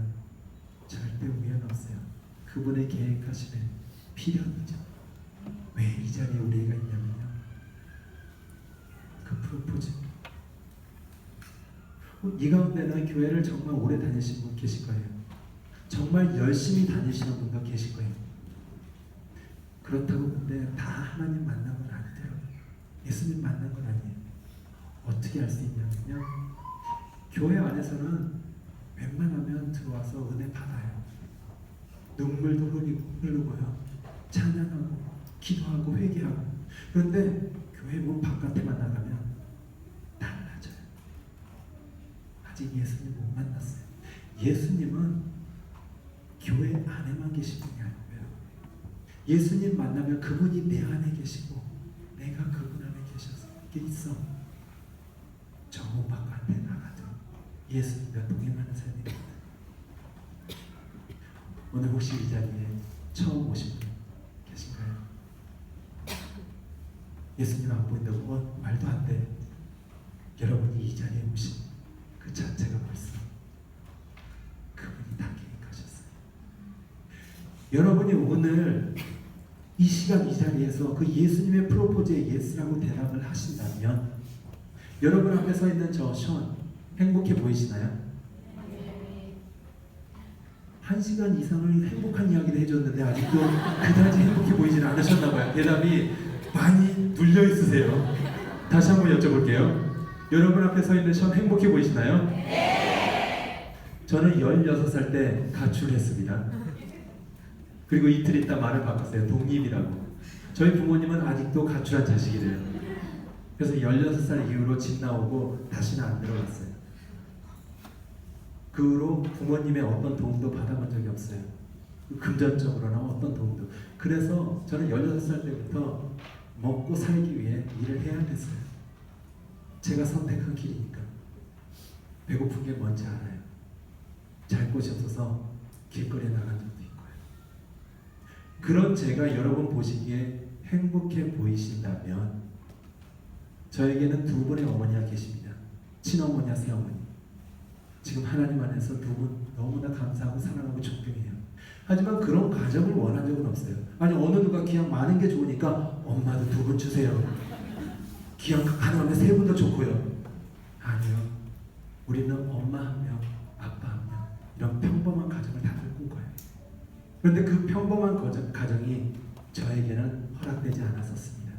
절대 우연 없어요. 그분의 계획하심에 필연이죠. 왜 이 자리에 우리가 있냐면요, 그 프로포즈. 이 가운데는 교회를 정말 오래 다니신 분 계실 거예요. 정말 열심히 다니시는 분도 계실 거예요. 그렇다고 근데 다 하나님 만난 건 아니더라고요. 예수님 만난 건 아니에요. 어떻게 알 수 있냐면요, 교회 안에서는 웬만하면 들어와서 은혜 받아요. 눈물도 흐르고요, 찬양하고 기도하고 회개하고. 그런데 교회 문 바깥에만 나가면 달라져요. 아직 예수님 못 만났어요. 예수님은 교회 안에만 계신 분이 아니고요, 예수님 만나면 그분이 내 안에 계시고 내가 그분 안에 있어. 저 문 바깥에 나가도 예수님과 동행하는 삶입니다. 오늘 혹시 이 자리에 처음 오신 분 계신가요? 예수님 안 보인다고 말도 안 돼. 여러분이 이 자리에 오신 그 자체가 벌써 그분이 다 계획하셨어요. 여러분이 오늘 이 시간 이 자리에서 그 예수님의 프로포즈에 예스라고 대답을 하신다면 여러분 앞에 서 있는 저 션 행복해 보이시나요? 1시간 이상을 행복한 이야기를 해줬는데 아직도 그다지 행복해 보이지는 않으셨나 봐요. 대답이 많이 눌려 있으세요. 다시 한번 여쭤볼게요. 여러분 앞에 서 있는 션 행복해 보이시나요? 네! 저는 16살 때 가출했습니다. 그리고 이틀 있다 말을 바꿨어요. 독립이라고. 저희 부모님은 아직도 가출한 자식이래요. 그래서 16살 이후로 집 나오고 다시는 안 들어갔어요. 그 후로 부모님의 어떤 도움도 받아본 적이 없어요. 금전적으로나 어떤 도움도. 그래서 저는 16살 때부터 먹고 살기 위해 일을 해야 됐어요. 제가 선택한 길이니까. 배고픈 게 뭔지 알아요. 잘 곳이 없어서 길거리에 나간 적도 있고요. 그런 제가 여러분 보시기에 행복해 보이신다면 저에게는 두 분의 어머니가 계십니다. 친어머니와 새어머니. 지금 하나님 안에서 두 분 너무나 감사하고 사랑하고 존경해요. 하지만 그런 가정을 원한 적은 없어요. 아니 어느 누가 기왕 많은 게 좋으니까 엄마도 두 분 주세요. 기왕 가능하면 세 분도 좋고요. 아니요. 우리는 엄마 한 명, 아빠 한 명, 이런 평범한 가정을 다들 꿈꿔요. 그런데 그 평범한 가정이 저에게는 허락되지 않았었습니다.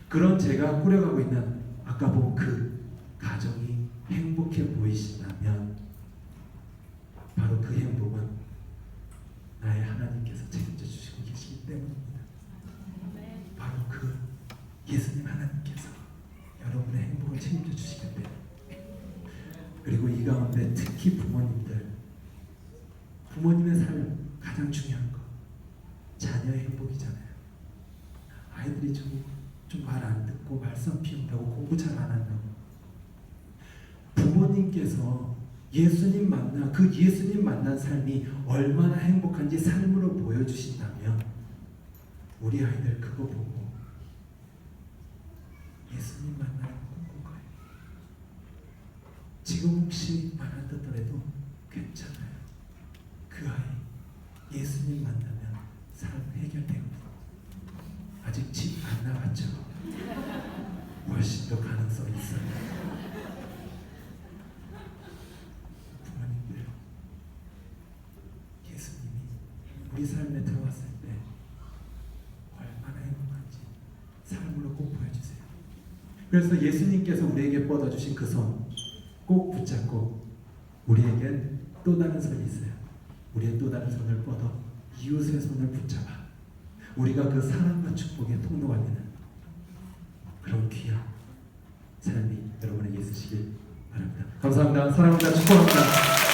그런 제가 꾸려가고 있는 아까 본 그 가정이 행복해 보이신다면 바로 그 행복은 나의 하나님께서 책임져 주시고 계시기 때문입니다. 바로 그 예수님 하나님께서 여러분의 행복을 책임져 주시기 때문에. 그리고 이 가운데 특히 부모님의 삶 가장 중요한 거 자녀의 행복이잖아요. 아이들이 좀 말 안 듣고 말썽 피운다고 공부 잘 안 한다고 부모님께서 예수님 만난 삶이 얼마나 행복한지 삶으로 보여주신다면 우리 아이들 그거 보고 예수님 만나는 꿈꿀 거예요. 지금 혹시 말 안 듣더라도 괜찮아요. 그 아이 예수님 만나면 삶 해결되거든요. 아직 집 안 나갔죠? 훨씬 더 가능성이 있어요. 부모님들, 예수님이 우리 삶에 들어왔을 때 얼마나 행복한지 삶으로 꼭 보여주세요. 그래서 예수님께서 우리에게 뻗어주신 그 손 꼭 붙잡고 우리에겐 또 다른 손이 있어요. 우리의 또 다른 손을 뻗어 이웃의 손을 붙잡아 우리가 그 사랑과 축복의 통로가 되는 그런 귀한 삶이 여러분에게 있으시길 바랍니다. 감사합니다. 사랑합니다. 축복합니다.